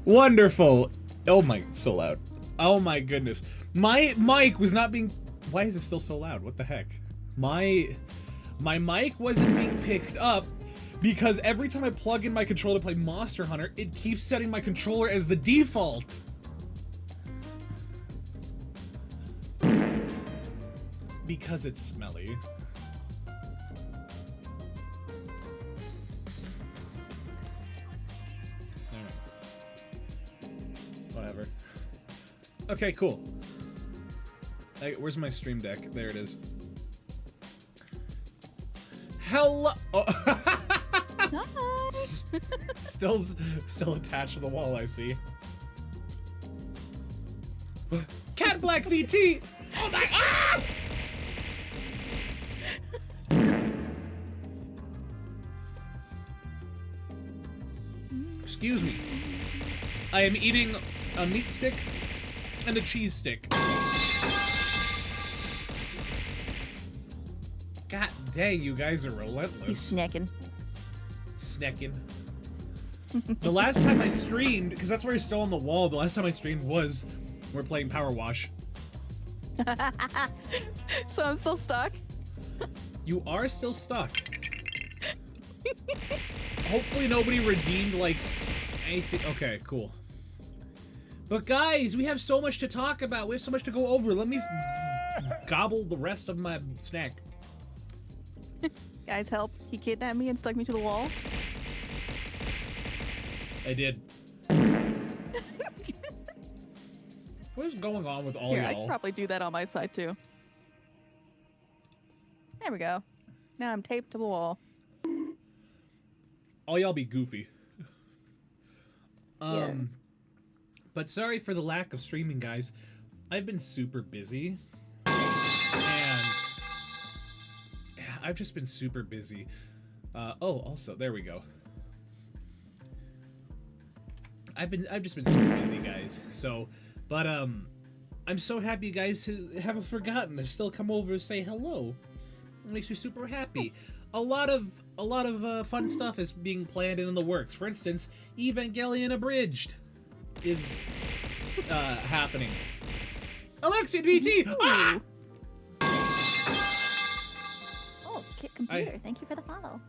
Wonderful. Oh my, so loud. Oh my goodness. My mic was not being... Why is it still so loud? What the heck? My mic wasn't being picked up because every time I plug in my controller to play Monster Hunter, it keeps setting my controller as the default. Because it's smelly. Whatever. Okay, cool. Where's my stream deck? There it is. Hello. Oh. Hi. still attached to the wall. I see. Cat Black VT. Oh my! Ah! Excuse me. I am eating a meat stick and a cheese stick. God dang, you guys are relentless. He's snacking. Snacking. The last time I streamed, because that's where he's still on the wall, the last time I streamed was we're playing Power Wash. So I'm still stuck? You are still stuck. Hopefully nobody redeemed, like, anything. Okay, cool. But guys, we have so much to talk about. We have so much to go over. Let me gobble the rest of my snack. Guys, help. He kidnapped me and stuck me to the wall. I did. What is going on with all Here, I y'all? could probably do that on my side, too. There we go. Now I'm taped to the wall. All y'all be goofy. Yeah. But sorry for the lack of streaming, guys. I've been super busy. And yeah, I've just been super busy. Oh, also, there we go. I've just been super busy, guys. So, but I'm so happy you guys haven't forgotten to still come over and say hello. It makes me super happy. A lot of fun stuff is being planned and in the works. For instance, Evangelion Abridged is happening. Alexian VT! Ah! Oh, Kit Computer, thank you for the follow.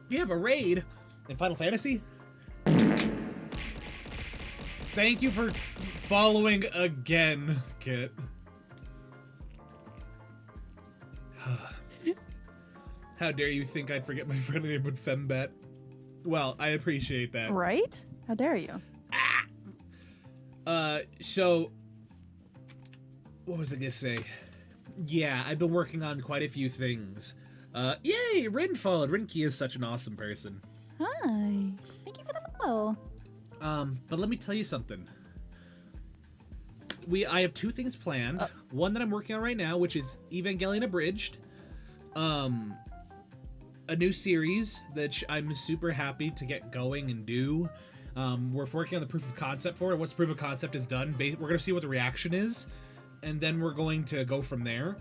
You have a raid in Final Fantasy? Thank you for following again, Kit. How dare you think I'd forget my friendly neighborhood Fembat? Well, I appreciate that. Right? How dare you? So... What was I gonna say? Yeah, I've been working on quite a few things. Yay! Rin followed! Rinky is such an awesome person. Hi. Thank you for the follow. But let me tell you something. I have two things planned. One that I'm working on right now, which is Evangelion Abridged. A new series that I'm super happy to get going and do. We're working on the proof of concept for it. Once the proof of concept is done, we're going to see what the reaction is, and then we're going to go from there.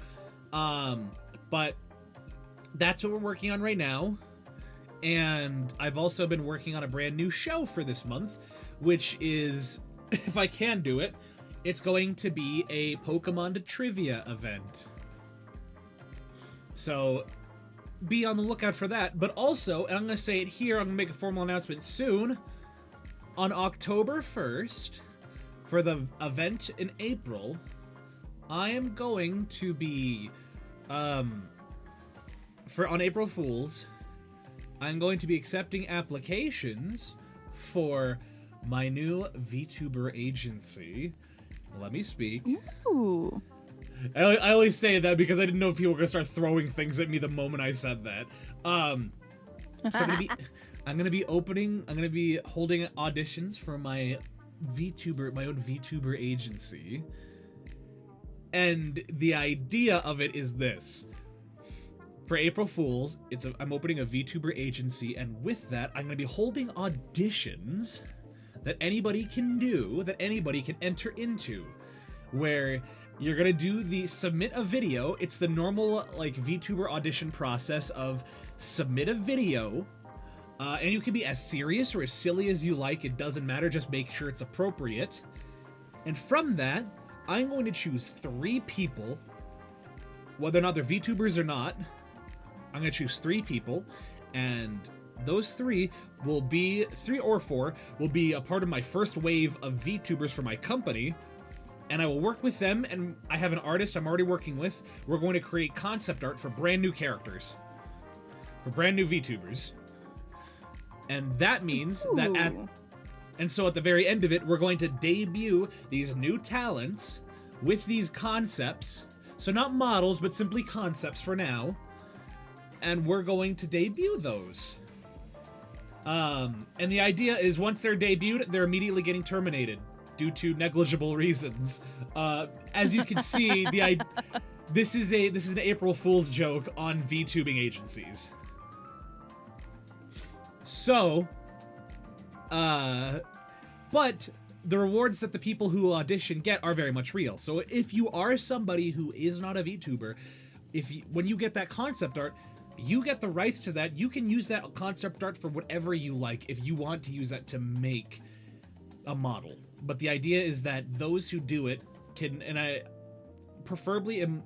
But that's what we're working on right now. And I've also been working on a brand new show for this month, which is, if I can do it, it's going to be a Pokemon trivia event. So be on the lookout for that. But also, and I'm going to say it here, I'm going to make a formal announcement soon, on October 1st, for the event in April, I am going to be, on April Fools, I'm going to be accepting applications for my new VTuber agency. Let me speak. Ooh. I always say that because I didn't know if people were gonna start throwing things at me the moment I said that. So I'm gonna be holding auditions for my own VTuber agency. And the idea of it is this. For April Fools, I'm opening a VTuber agency, and with that, I'm gonna be holding auditions that anybody can do, that anybody can enter into, where you're gonna submit a video. It's the normal, like, VTuber audition process of submit a video, And you can be as serious or as silly as you like. It doesn't matter. Just make sure it's appropriate. And from that, I'm going to choose 3 people, whether or not they're VTubers or not. I'm going to choose 3 people, and those 3 will be, 3 or 4, will be a part of my first wave of VTubers for my company, and I will work with them, and I have an artist I'm already working with. We're going to create concept art for brand new characters, for brand new VTubers. And that means that and so at the very end of it, we're going to debut these new talents with these concepts. So not models, but simply concepts for now. And we're going to debut those. And the idea is once they're debuted, they're immediately getting terminated due to negligible reasons. As you can see, this is an April Fool's joke on VTubing agencies. So, but the rewards that the people who audition get are very much real. So if you are somebody who is not a VTuber, when you get that concept art, you get the rights to that. You can use that concept art for whatever you like if you want to use that to make a model. But the idea is that those who do it can, and I preferably am,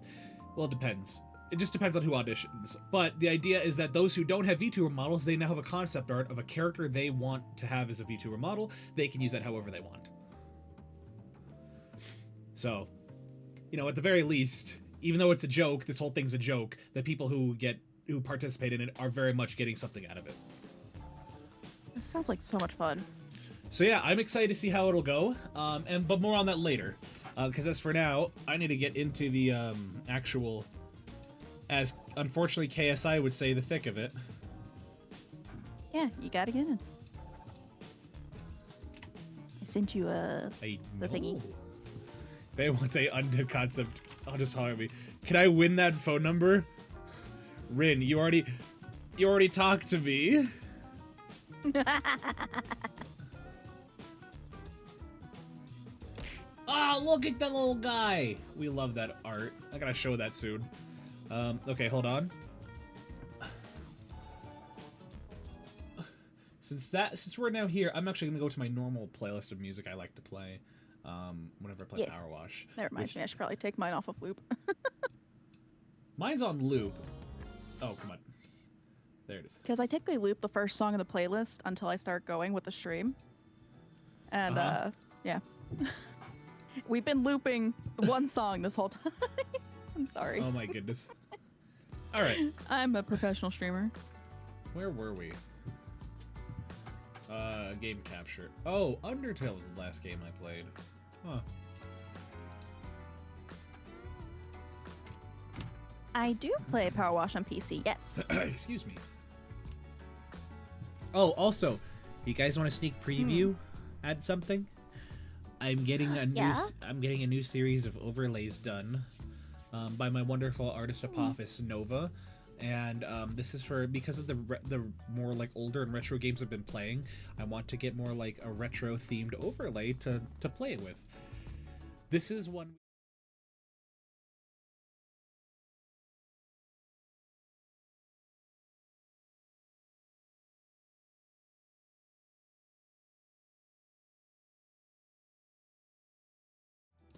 well, it depends. It just depends on who auditions. But the idea is that those who don't have VTuber models, they now have a concept art of a character they want to have as a VTuber model. They can use that however they want. So, you know, at the very least, even though it's a joke, this whole thing's a joke, the people who participate in it are very much getting something out of it. That sounds like so much fun. So yeah, I'm excited to see how it'll go, but more on that later. Because as for now, I need to get into the actual, as unfortunately KSI would say, the thick of it. Yeah, you gotta get in. I sent you the thingy. If anyone say undid concept, I'll just holler at me. Can I win that phone number? Rin, you already talked to me. Oh, look at that little guy. We love that art. I gotta show that soon. Okay, hold on. Since we're now here, I'm actually gonna go to my normal playlist of music I like to play whenever I play Power Wash. That reminds me, I should probably take mine off of loop. Mine's on loop. Oh, come on. There it is. Because I typically loop the first song in the playlist until I start going with the stream. And, yeah. We've been looping one song this whole time. I'm sorry. Oh my goodness. All right. I'm a professional streamer. Where were we? Game capture. Oh, Undertale was the last game I played. Huh. I do play Power Wash on PC, yes. Excuse me. Oh, also, you guys want a sneak preview? Add something? I'm getting a new series of overlays done by my wonderful artist Apophis Nova, and this is because of the more like older and retro games I've been playing. I want to get more like a retro themed overlay to play it with. This is one.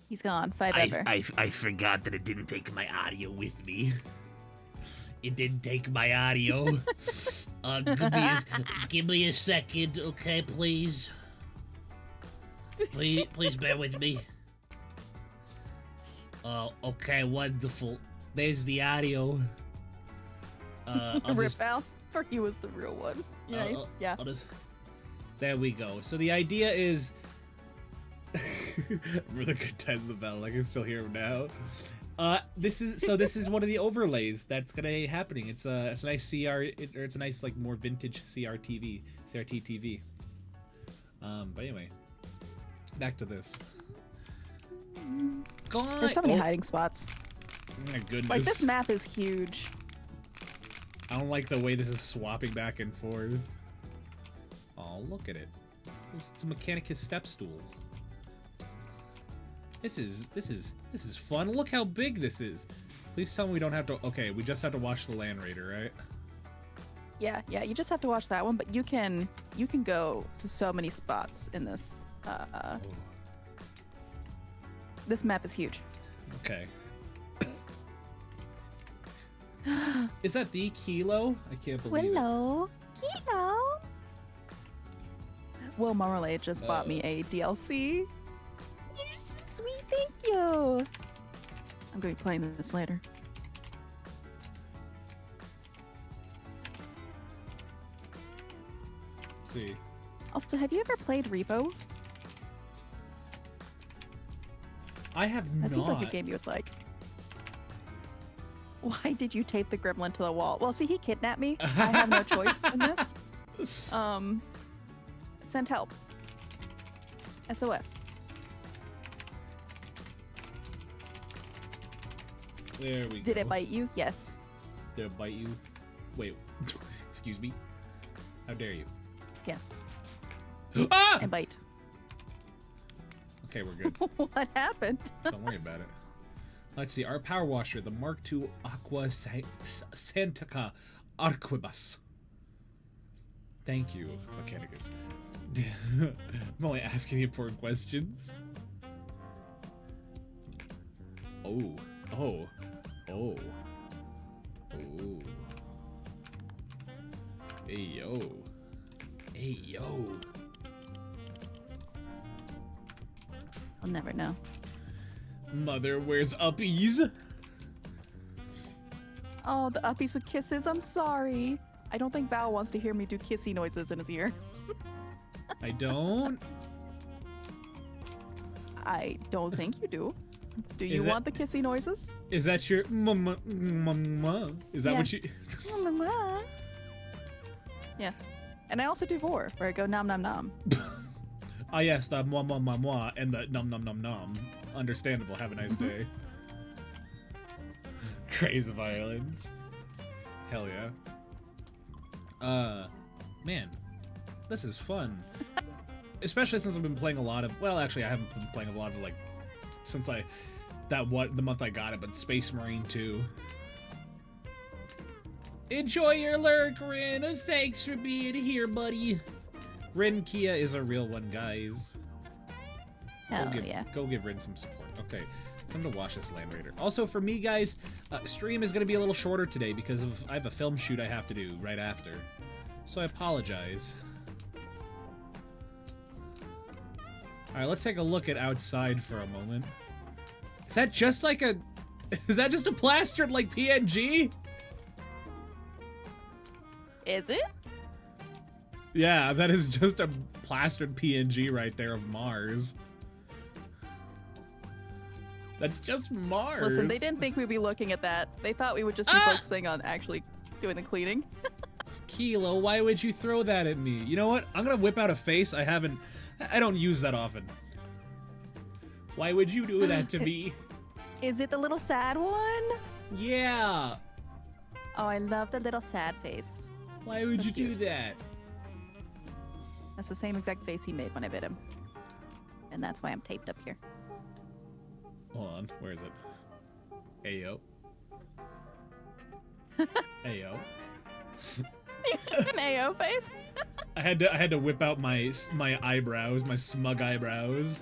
He's gone. 5 ever. I forgot that it didn't take my audio with me. It didn't take my audio. Give me a second, okay, please. Please bear with me. Okay, wonderful. There's the audio. Rip out, for he was the real one. Yeah. There we go. So the idea is... Remember the good times of Bell? I can still hear him now. This is one of the overlays that's gonna be happening. It's a nice it's a nice like more vintage CRT TV. But anyway, back to this. God, there's so many hiding spots. Oh my goodness! Like this map is huge. I don't like the way this is swapping back and forth. Oh, look at it! It's a Mechanicus step stool. This is fun. Look how big this is. Please tell me we don't have to. Okay, we just have to watch the Land Raider, right? Yeah, yeah, you just have to watch that one, but you can go to so many spots in this. This map is huge. Okay. Is that the Kilo? I can't believe Hello, Kilo. Will Marmalade just bought me a DLC. You're so sweet, thank you. I'm going to be playing this later. Let's see. Also, have you ever played Repo? I have That not. seems like a game you would like. Why did you tape the gremlin to the wall? Well, see, he kidnapped me. I have no choice in this. Send help. SOS. There we go. Did it bite you? Yes. Did it bite you? Wait. Excuse me? How dare you? Yes. Ah! And bite. Okay, we're good. What happened? Don't worry about it. Let's see. Our power washer, the Mark II Aqua Santica Arquibus. Thank you, Mechanicus. I'm only asking important questions. Oh. Oh. Oh. Oh. Hey, yo. Hey, yo. I'll never know. Mother wears uppies. Oh, the uppies with kisses. I'm sorry. I don't think Val wants to hear me do kissy noises in his ear. I don't. I don't think you do. Do you Is that- want the kissy noises? Is that your mama? Is that Yeah. what you? Yeah. And I also do vor, where I go nom nom nom. Ah, yes, the moi moi moi moi and the num num num num. Understandable. Have a nice day. Craze of Islands. Hell yeah. Man, this is fun. Especially since I've been playing a lot of. Well, actually, I haven't been playing a lot of like since the month I got it, but Space Marine 2. Enjoy your lurk, Rin, and thanks for being here, buddy. Rin Kia is a real one, guys. Hell yeah. Go give Rin some support. Okay, time to watch this Land Raider. Also, for me, guys, stream is going to be a little shorter today because I have a film shoot I have to do right after. So I apologize. Alright, let's take a look at outside for a moment. Is that just like a... Is that just a plastered, like, PNG? Is it? Yeah, that is just a plastered PNG right there of Mars. That's just Mars. Listen, they didn't think we'd be looking at that. They thought we would just be focusing on actually doing the cleaning. Kilo, why would you throw that at me? You know what? I'm gonna whip out a face I don't use that often. Why would you do that to me? Is it the little sad one? Yeah. Oh, I love the little sad face. Why would So you do cute. that? That's the same exact face he made when I bit him. And that's why I'm taped up here. Hold on, where is it? Ayo. Ayo. An AO face? I had to whip out my eyebrows, my smug eyebrows.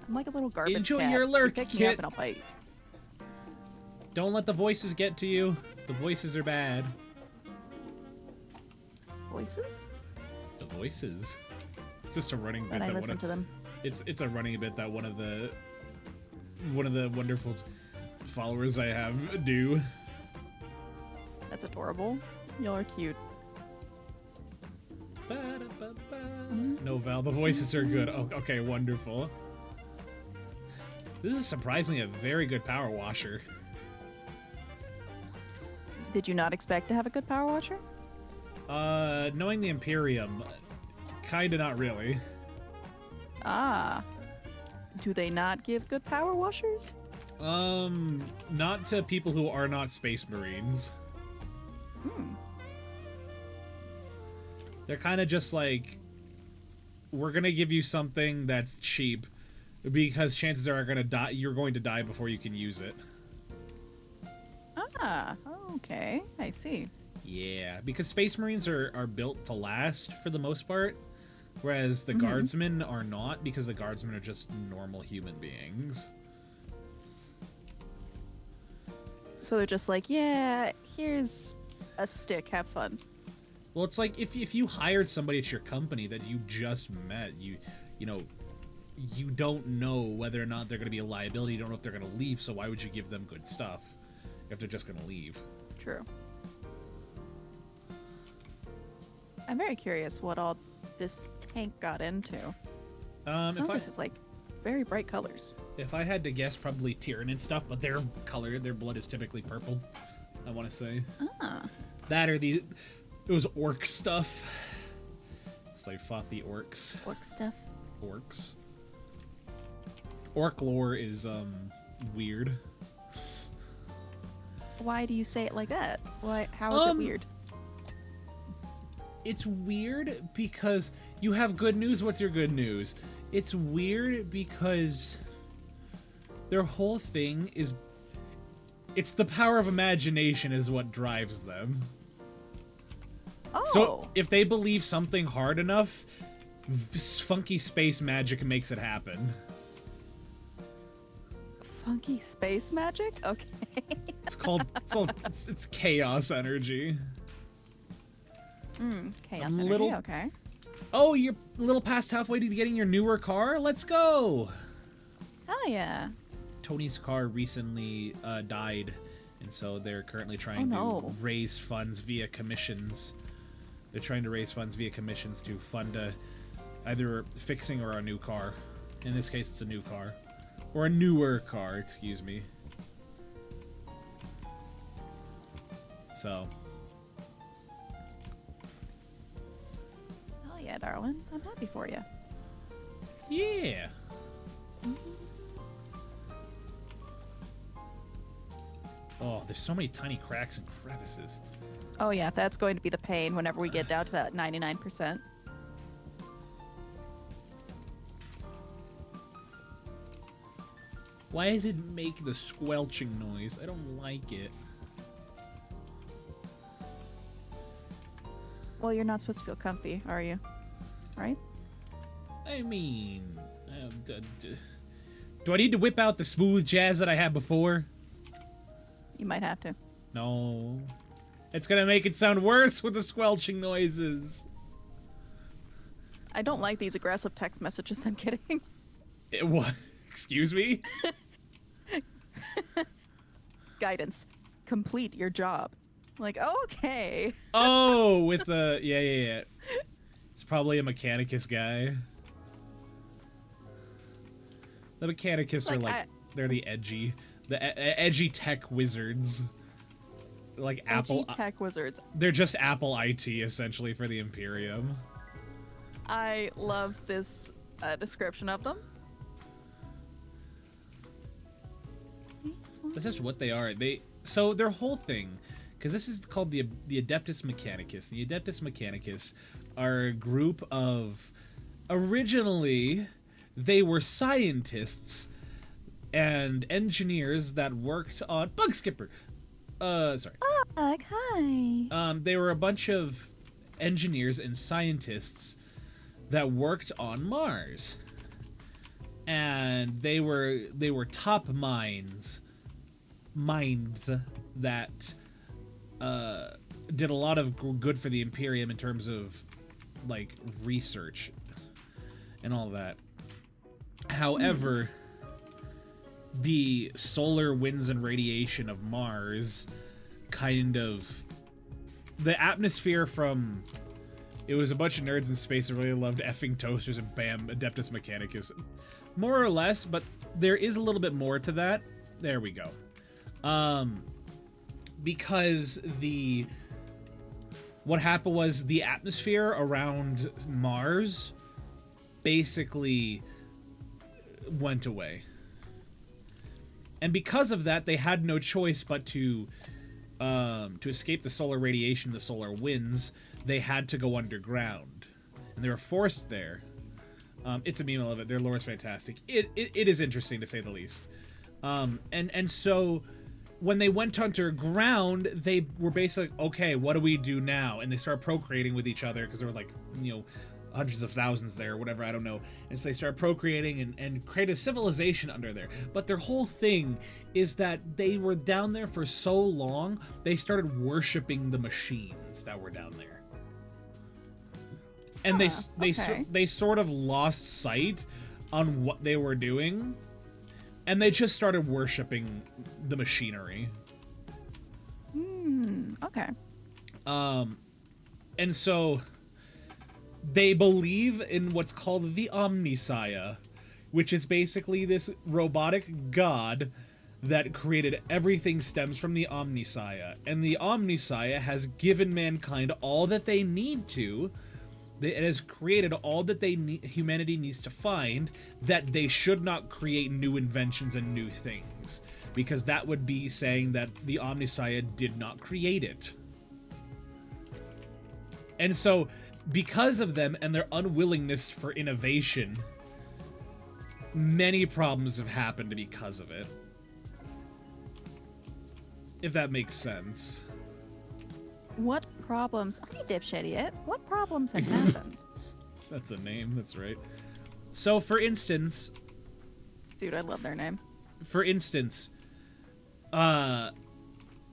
I'm like a little garbage Enjoy cat. your lurk, You pick me kid. up and I'll bite. Don't let the voices get to you. The voices are bad. Voices? The voices. It's just a running bit But I that listen to them. it's a running bit that one of the wonderful followers I have do. That's adorable. Y'all are cute. No, Val, the voices are good. Oh, okay, wonderful. This is surprisingly a very good power washer. Did you not expect to have a good power washer? Knowing the Imperium, kinda not really. Ah. Do they not give good power washers? Not to people who are not Space Marines. Hmm. They're kind of just like, we're gonna give you something that's cheap because chances are you're going to die before you can use it. Ah, okay. I see. Yeah, because Space Marines are built to last for the most part, whereas the Guardsmen are not, because the Guardsmen are just normal human beings. So they're just like, yeah, here's a stick, have fun. Well, it's like if you hired somebody at your company that you just met, you know, you don't know whether or not they're going to be a liability. You don't know if they're going to leave, so why would you give them good stuff if they're just going to leave? True. I'm very curious what all this tank got into. Some of this is like very bright colors. If I had to guess, probably Tyranid stuff, but their blood is typically purple, I want to say. Ah. That or it was orc stuff. So I fought the orcs. Orc stuff? Orcs. Orc lore is, weird. Why do you say it like that? How is it weird? It's weird because you have good news. What's your good news? It's weird because their whole thing is... It's the power of imagination is what drives them. Oh. So if they believe something hard enough, funky space magic makes it happen. Funky space magic? Okay. It's chaos energy. Chaos energy, okay. Oh, you're a little past halfway to getting your newer car? Let's go! Oh, yeah. Tony's car recently died, and so they're currently trying to raise funds via commissions. They're trying to raise funds via commissions to fund either fixing or a new car. In this case, it's a new car. Or a newer car, excuse me. So... Yeah, darling. I'm happy for you. Yeah. Oh, there's so many tiny cracks and crevices. Oh yeah, that's going to be the pain whenever we get down to that 99%. Why does it make the squelching noise? I don't like it. Well, you're not supposed to feel comfy, are you? Right? I mean... do I need to whip out the smooth jazz that I had before? You might have to. No. It's gonna make it sound worse with the squelching noises. I don't like these aggressive text messages I'm getting. What? Excuse me? Guidance. Complete your job. Like, okay. Oh, with the... Yeah. It's probably a Mechanicus guy. The Mechanicus are like... They're the edgy tech wizards. Like Apple... Edgy tech wizards. They're just Apple IT, essentially, for the Imperium. I love this description of them. That's just what they are. So their whole thing... Because this is called the Adeptus Mechanicus. The Adeptus Mechanicus are a group of... Originally, they were scientists and engineers that worked on... Bug Skipper! Sorry. Hi. They were a bunch of engineers and scientists that worked on Mars. And they were top minds that... did a lot of good for the Imperium in terms of, like, research and all that. However, the solar winds and radiation of Mars kind of... The atmosphere from... It was a bunch of nerds in space that really loved effing toasters and bam, Adeptus Mechanicus. More or less, but there is a little bit more to that. There we go. Because what happened was the atmosphere around Mars basically went away. And because of that, they had no choice but to escape the solar radiation, the solar winds, they had to go underground. And they were forced there. It's a meme. I love it. Their lore is fantastic. It is interesting to say the least. And so when they went underground, they were basically okay. What do we do now? And they started procreating with each other because there were like hundreds of thousands there, or whatever, I don't know. And so they started procreating and create a civilization under there. But their whole thing is that they were down there for so long, they started worshiping the machines that were down there. And they sort of lost sight on what they were doing, and they just started worshiping the machinery. Okay. And so they believe in what's called the Omnissiah, which is basically this robotic god that created everything stems from the Omnissiah. And the Omnissiah has given mankind all that they need to. It has created all that humanity needs to find, that they should not create new inventions and new things, because that would be saying that the Omnissiah did not create it. And so, because of them and their unwillingness for innovation, many problems have happened because of it. If that makes sense. What problems? Hey, dipshit idiot. What problems have happened? That's a name, that's right. So, for instance... Dude, I love their name. For instance,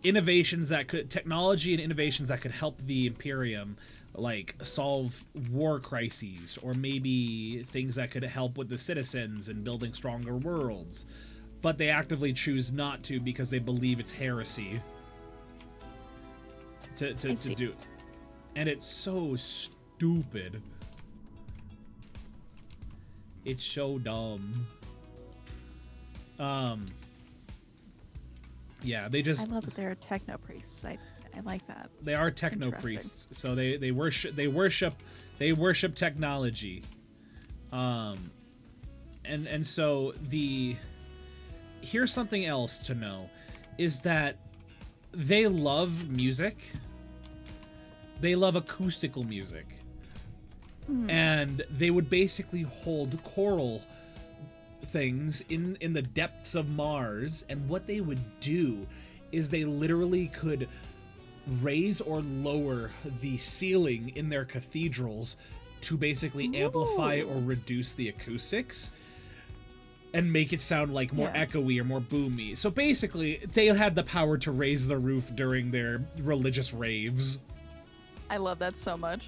innovations that could... Technology and innovations that could help the Imperium, like, solve war crises, or maybe things that could help with the citizens and building stronger worlds. But they actively choose not to because they believe it's heresy to do it. And it's so stupid. It's so dumb. Yeah, they just... I love that they're techno priests. I like that. They are techno priests, so they worship technology. And so here's something else to know, is that they love music. They love acoustical music. And they would basically hold choral things in the depths of Mars, and what they would do is they literally could raise or lower the ceiling in their cathedrals to basically amplify or reduce the acoustics and make it sound like more echoey or more boomy. So basically, they had the power to raise the roof during their religious raves. I love that so much.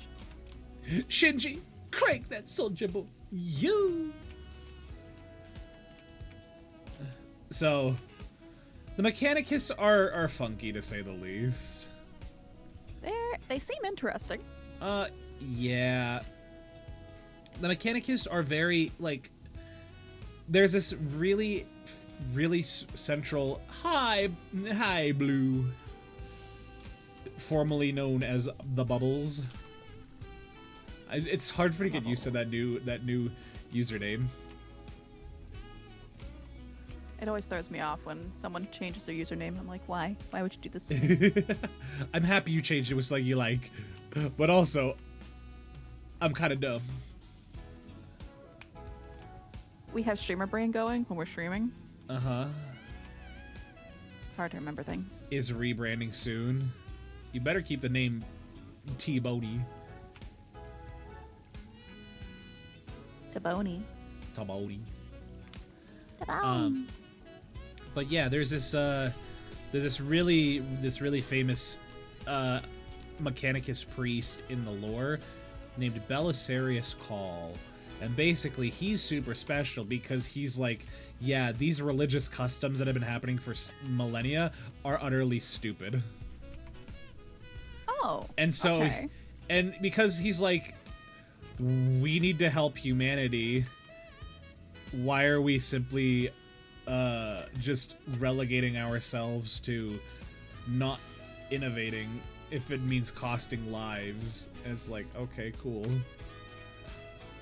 Shinji, crank that soldier boy. You. So, the Mechanicusts are funky, to say the least. They seem interesting. Yeah. The Mechanicusts are very, like... There's this really central hi blue, formerly known as the Bubbles. It's hard for me to get used to that new username. It always throws me off when someone changes their username. I'm like, why? Why would you do this to me? I'm happy you changed it with something you like, but also, I'm kind of dumb. We have streamer brain going when we're streaming. Uh-huh. It's hard to remember things. Is rebranding soon. You better keep the name T-Bodie. Taboni. Taboni. Ta-bam. But yeah, there's this really famous Mechanicus priest in the lore named Belisarius Call. And basically, he's super special because he's like, yeah, these religious customs that have been happening for millennia are utterly stupid. Oh. And so, okay. And because he's like, we need to help humanity, why are we simply just relegating ourselves to not innovating if it means costing lives? And it's like, okay, cool.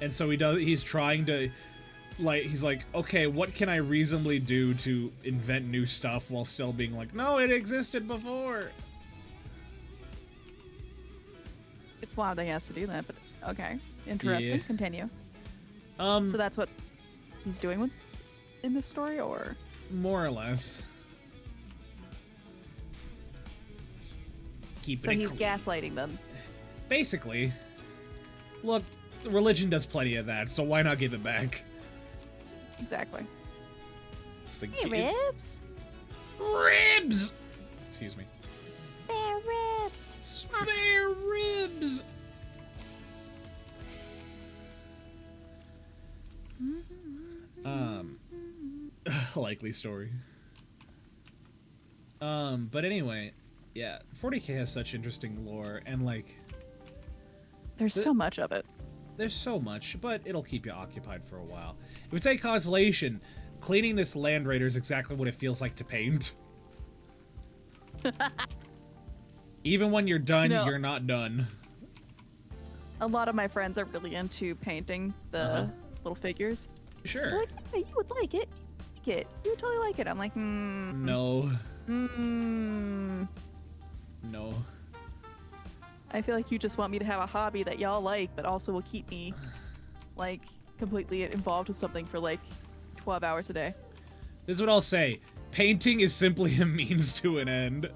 And so he's trying to, like, he's like, okay, what can I reasonably do to invent new stuff while still being like, no, it existed before. It's wild that he has to do that, but okay. Interesting. Yeah. Continue. So that's what he's doing with in this story, or more or less. Keeping so it he's gaslighting them. Basically. Look, religion does plenty of that, so why not give it back? Exactly. It's like, Hey, Ribs. Ribs! Excuse me. Spare ribs. Spare ribs! Likely story. But anyway, yeah, 40K has such interesting lore, and like... There's so much of it. There's so much, but it'll keep you occupied for a while. It would say consolation, cleaning this Land Raider is exactly what it feels like to paint. Even when you're done, you're not done. A lot of my friends are really into painting the little figures. Sure. They're like, yeah, you would like it. You would totally like it. I'm like, No. No. I feel like you just want me to have a hobby that y'all like, but also will keep me, like, completely involved with something for, like, 12 hours a day. This is what I'll say. Painting is simply a means to an end.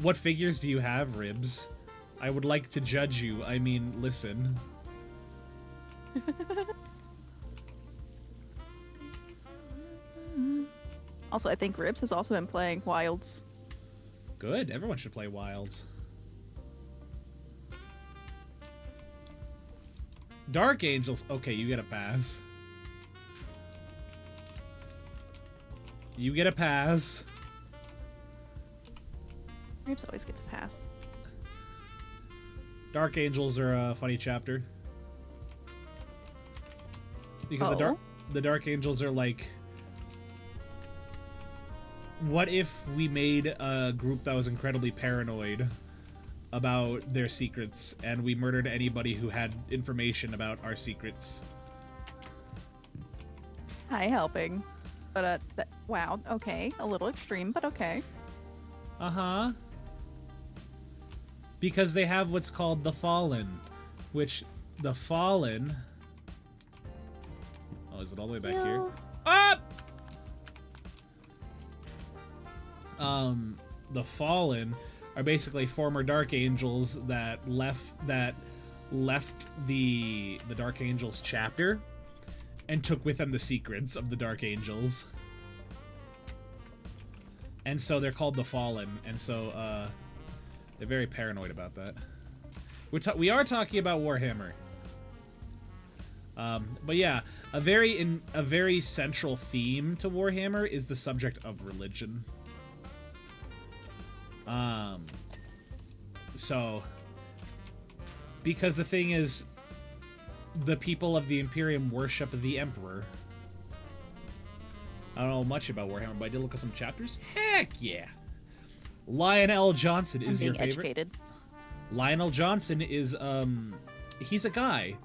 What figures do you have, Ribs? I would like to judge you. I mean, listen. Also, I think Ribs has also been playing Wilds. Good. Everyone should play Wilds. Dark Angels. Okay, you get a pass. You get a pass. Ribs always gets a pass. Dark Angels are a funny chapter. Because the Dark Angels are like... What if we made a group that was incredibly paranoid about their secrets, and we murdered anybody who had information about our secrets? Hi, helping. But, wow, okay. A little extreme, but okay. Uh-huh. Because they have what's called the Fallen, which the Fallen... Oh, is it all the way back here? Up! The Fallen are basically former Dark Angels that left the Dark Angels chapter and took with them the secrets of the Dark Angels. And so they're called the Fallen, and so they're very paranoid about that. We are talking about Warhammer. But yeah, a very central theme to Warhammer is the subject of religion. So, because the thing is, the people of the Imperium worship the Emperor. I don't know much about Warhammer, but I did look at some chapters. Heck yeah! Lionel Johnson is your favorite? Educated. Lionel Johnson is, he's a guy.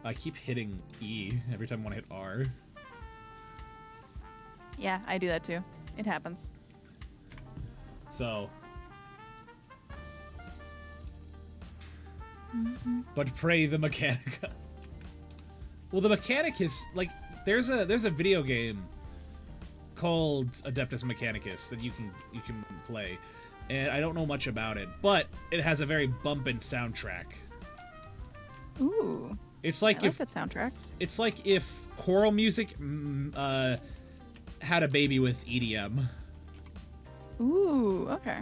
I keep hitting E every time I want to hit R. Yeah, I do that too. It happens. So... But pray the Mechanica. Well, the mechanic is like there's a video game called Adeptus Mechanicus that you can play, and I don't know much about it, but it has a very bumpin' soundtrack. Ooh. It's like I like good soundtracks. It's like if choral music had a baby with EDM. Ooh, okay.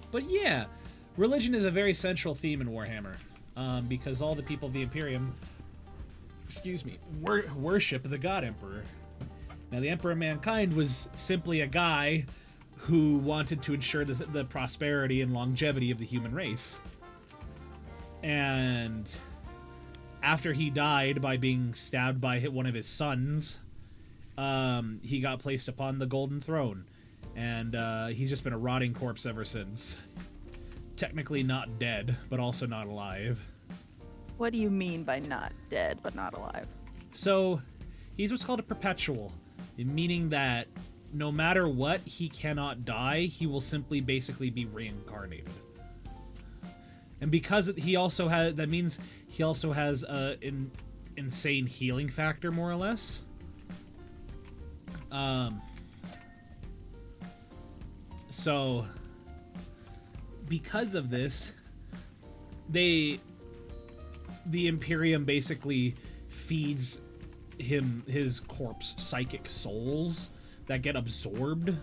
But yeah, religion is a very central theme in Warhammer, because all the people of the Imperium, excuse me, worship the God Emperor. Now, the Emperor of Mankind was simply a guy who wanted to ensure the prosperity and longevity of the human race. And after he died by being stabbed by one of his sons, he got placed upon the Golden Throne. And he's just been a rotting corpse ever since. Technically not dead, but also not alive. What do you mean by not dead, but not alive? So, he's what's called a perpetual, meaning that no matter what, he cannot die. He will simply basically be reincarnated. And because he also has, that means he also has an insane healing factor, more or less. So because of this, the Imperium basically feeds him his corpse psychic souls that get absorbed,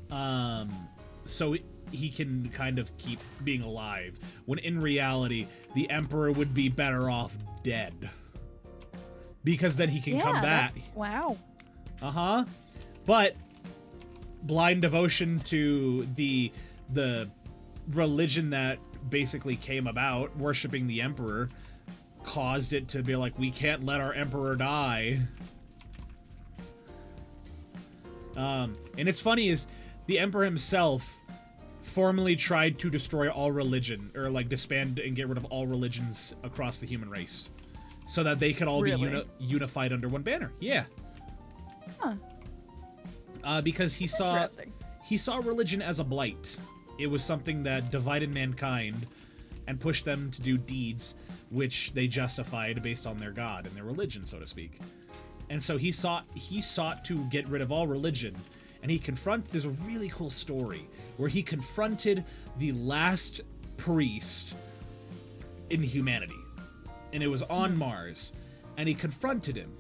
so he can kind of keep being alive, when in reality the Emperor would be better off dead, because then he can come back. Wow. But blind devotion to the religion that basically came about, worshipping the Emperor, caused it to be like, we can't let our Emperor die. And it's funny is the Emperor himself formally tried to destroy all religion, or like disband and get rid of all religions across the human race, so that they could all be unified under one banner. Yeah. Because he saw religion as a blight. It was something that divided mankind and pushed them to do deeds which they justified based on their god and their religion, so to speak. And so he sought to get rid of all religion, and there's a really cool story where he confronted the last priest in humanity, and it was on Mars, and he confronted him,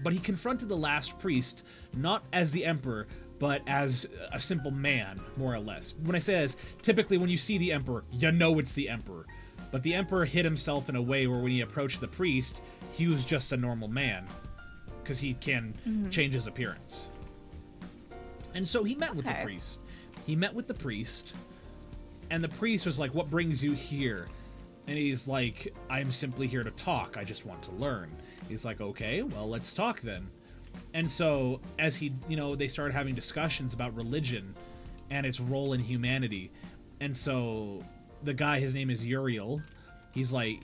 but he confronted the last priest not as the Emperor, but as a simple man, more or less. When I say this, typically when you see the Emperor, you know it's the Emperor. But the Emperor hid himself in a way where when he approached the priest, he was just a normal man, because he can change his appearance. And so he met with the priest. And the priest was like, what brings you here? And he's like, I'm simply here to talk. I just want to learn. He's like, okay, well, let's talk then. And so as they started having discussions about religion and its role in humanity. And so the guy, his name is Uriel. He's like,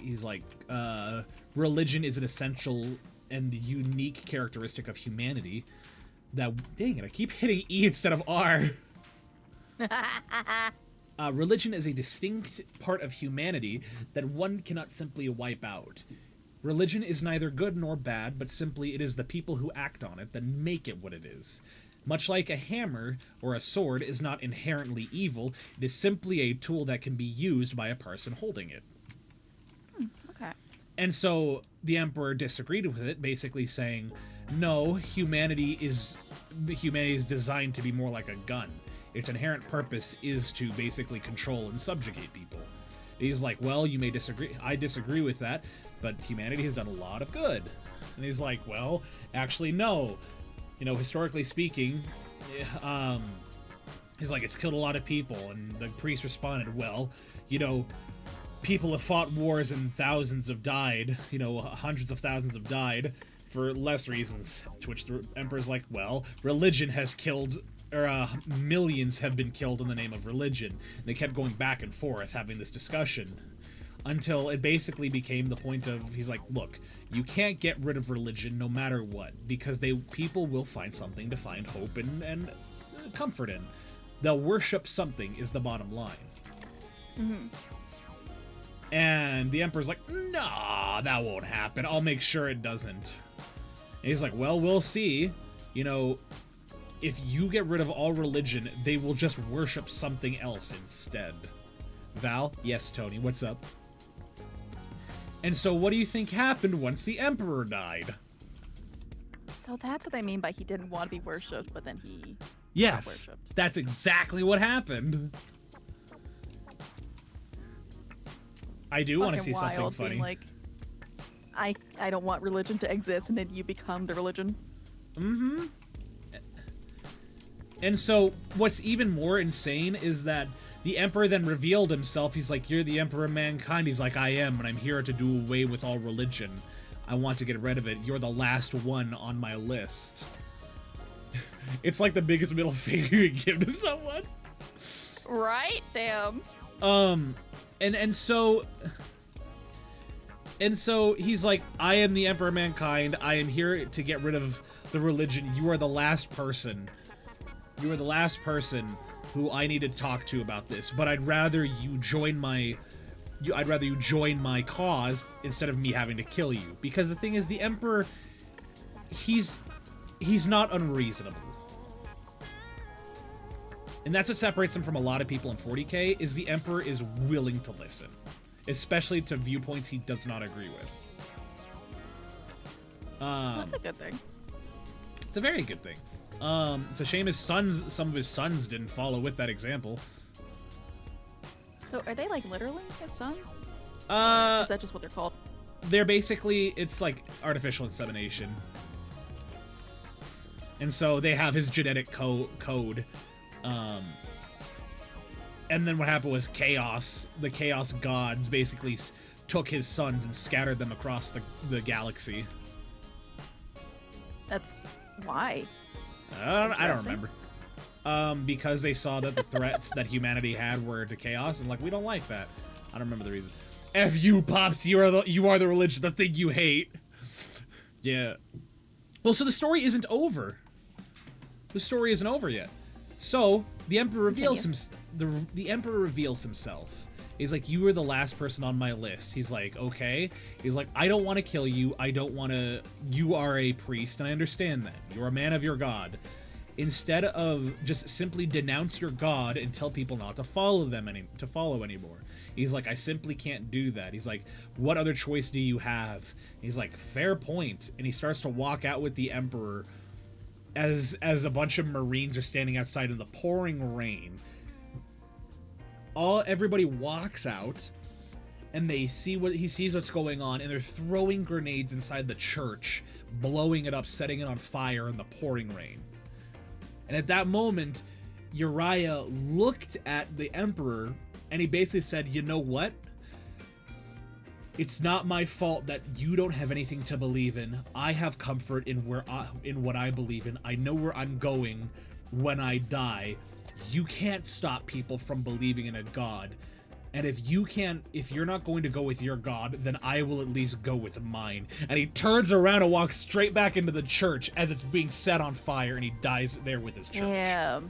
religion is an essential and unique characteristic of humanity. That, dang it, I keep hitting E instead of R. Religion is a distinct part of humanity that one cannot simply wipe out. Religion is neither good nor bad, but simply it is the people who act on it that make it what it is. Much like a hammer or a sword is not inherently evil, it is simply a tool that can be used by a person holding it. Okay. And so the Emperor disagreed with it, basically saying, no, humanity is designed to be more like a gun. Its inherent purpose is to basically control and subjugate people. He's like, well, you may disagree. I disagree with that, but humanity has done a lot of good. And he's like, well, actually, no. Historically speaking, he's like, it's killed a lot of people. And the priest responded, well, people have fought wars and thousands have died. Hundreds of thousands have died for less reasons. To which the Emperor's like, well, religion has killed, or millions have been killed in the name of religion. And they kept going back and forth having this discussion until it basically became the point of, he's like, look, you can't get rid of religion no matter what, because people will find something to find hope and comfort in. They'll worship something is the bottom line. Mm-hmm. And the Emperor's like, nah, that won't happen. I'll make sure it doesn't. And he's like, well, we'll see. If you get rid of all religion, they will just worship something else instead. Val? Yes, Tony, what's up? And so what do you think happened once the Emperor died? So that's what I mean by he didn't want to be worshipped, but then he Yes, got worshipped. That's exactly what happened. I do want to see something funny. Being like, I don't want religion to exist, and then you become the religion. Mm-hmm. And so what's even more insane is that the Emperor then revealed himself. He's like, you're the Emperor of mankind. He's like, I am, and I'm here to do away with all religion. I want to get rid of it. You're the last one on my list. It's like the biggest middle finger you can give to someone. Right? Damn. And so And so he's like, I am the Emperor of Mankind. I am here to get rid of the religion. You are the last person. You are the last person who I need to talk to about this. But I'd rather you join my... I'd rather you join my cause instead of me having to kill you. Because the thing is, the Emperor... He's not unreasonable. And that's what separates him from a lot of people in 40k, is the Emperor is willing to listen. Especially to viewpoints he does not agree with. That's a good thing. It's a very good thing. It's a shame some of his sons didn't follow with that example. So are they like literally his sons? Is that just what they're called? They're basically, it's like artificial insemination. And so they have his genetic code. And then what happened was chaos. The chaos gods basically took his sons and scattered them across the galaxy. That's why. I don't remember. Because they saw that the threats that humanity had were to chaos, and like, we don't like that. I don't remember the reason. F you, Pops, you are the religion, the thing you hate. Yeah. Well, so the story isn't over. The story isn't over yet. So the Emperor reveals the Emperor reveals himself. He's like, you were the last person on my list. He's like, okay. He's like, I don't want to kill you. I don't want to. You are a priest, and I understand that. You're a man of your god. Instead of just simply denounce your god and tell people not to follow anymore. He's like, I simply can't do that. He's like, what other choice do you have? He's like, fair point. And he starts to walk out with the Emperor as a bunch of Marines are standing outside in the pouring rain. Everybody walks out, and he sees what's going on, and they're throwing grenades inside the church, blowing it up, setting it on fire in the pouring rain. And at that moment, Uriah looked at the Emperor, and he basically said, you know what? It's not my fault that you don't have anything to believe in. I have comfort in what I believe in. I know where I'm going when I die. You can't stop people from believing in a god. And if you're not going to go with your god, then I will at least go with mine. And he turns around and walks straight back into the church as it's being set on fire, and he dies there with his church. Yeah.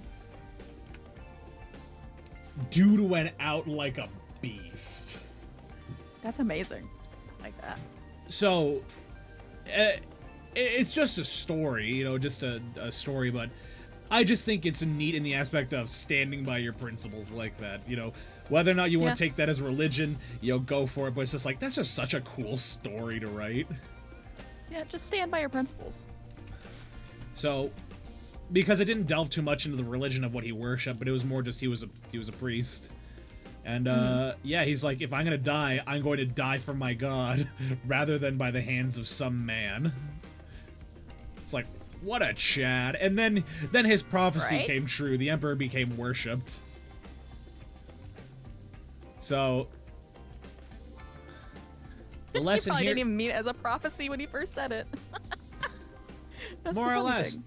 Dude went out like a beast. That's amazing. Like that. So, it's just a story, just a story, but I just think it's neat in the aspect of standing by your principles like that, Whether or not you want to take that as religion, go for it, but it's just like, that's just such a cool story to write. Yeah, just stand by your principles. So, because it didn't delve too much into the religion of what he worshipped, but it was more just he was a priest. And, yeah, he's like, if I'm gonna die, I'm going to die for my god, rather than by the hands of some man. It's like, what a Chad. And then his prophecy came true. The Emperor became worshipped. So, the lesson he here... didn't even mean it as a prophecy when he first said it. That's more or less. Thing.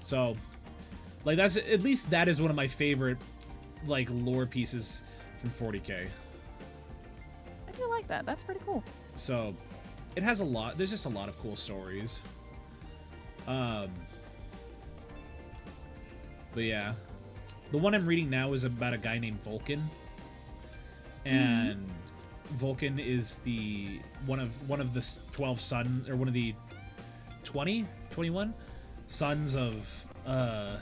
So, like, that's, at least that is one of my favorite, like, lore pieces from 40k. I do like that. That's pretty cool. So, it has a lot, there's just a lot of cool stories. But yeah. The one I'm reading now is about a guy named Vulcan. And Vulcan is the one of the 12 son, or one of the 21 sons of the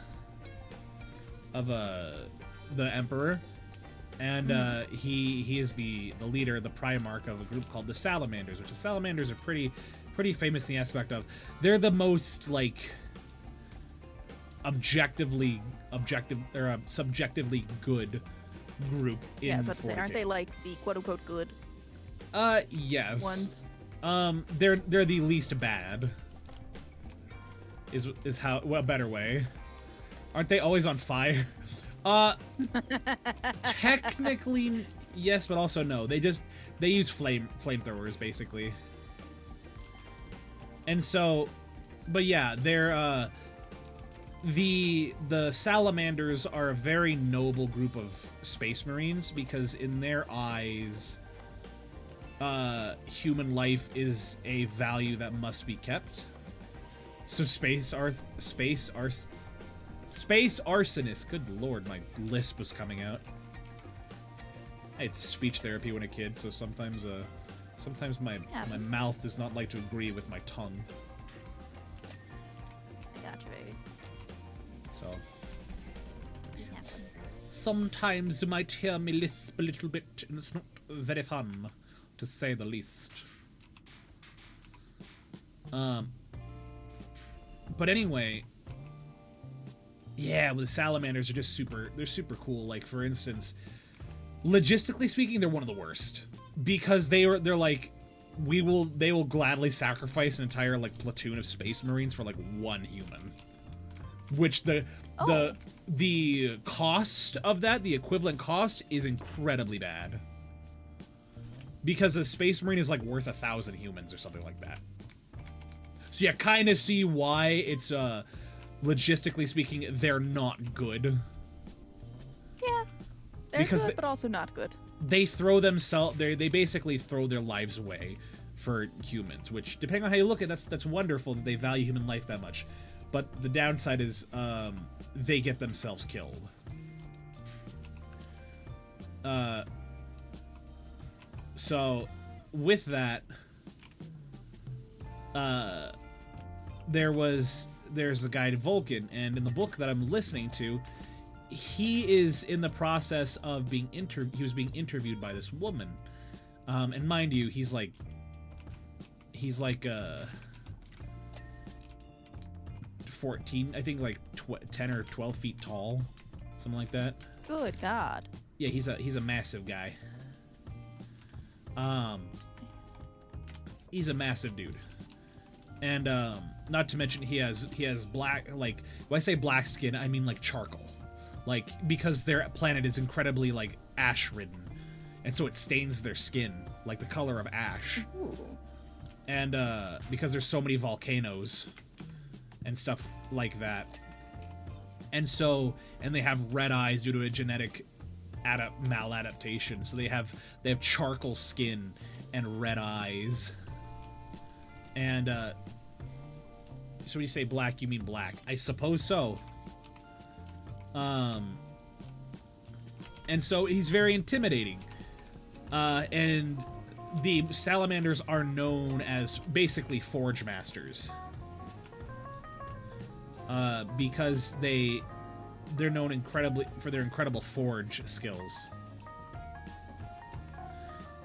Emperor, and he is the leader, the primarch of a group called the Salamanders, which the Salamanders are pretty famous in the aspect of they're the most like subjectively good group in 40K. Yeah, I was about to say, aren't they like the quote unquote good? Yes. Ones. They're the least bad. Is how a better way. Aren't they always on fire? Technically yes, but also no. They use flamethrowers basically. And so, but yeah, the salamanders are a very noble group of space marines because in their eyes, human life is a value that must be kept. So space arsonist. Good lord, my lisp was coming out. I had speech therapy when a kid, so sometimes my mouth does not like to agree with my tongue. I got you, baby. So sometimes you might hear me lisp a little bit, and it's not very fun, to say the least. But anyway, yeah, well, the salamanders are just they're super cool. Like, for instance, logistically speaking, they're one of the worst because they're like, they will gladly sacrifice an entire like platoon of space marines for like one human, which the cost of that, the equivalent cost, is incredibly bad because a space marine is like worth 1,000 humans or something like that. So yeah, kind of see why it's logistically speaking, they're not good. Yeah, they're because good, but also not good. They basically throw their lives away for humans, which, depending on how you look at it, that's wonderful that they value human life that much. But the downside is they get themselves killed. So with that, there's a guy Vulcan, and in the book that I'm listening to, he is in the process of being he was being interviewed by this woman, and mind you, he's like 14, I think, like 10 or 12 feet tall, something like that. Good God. Yeah, he's a massive guy. He's a massive dude. And not to mention he has black, like, when I say black skin, I mean like charcoal. Like, because their planet is incredibly like ash ridden, and so it stains their skin like the color of ash. Ooh. And because there's so many volcanoes and stuff like that. And they have red eyes due to a genetic maladaptation. So they have charcoal skin and red eyes. And so when you say black, you mean black? I suppose so. And so he's very intimidating. And the salamanders are known as basically forge masters. Because they're known for their incredible forge skills.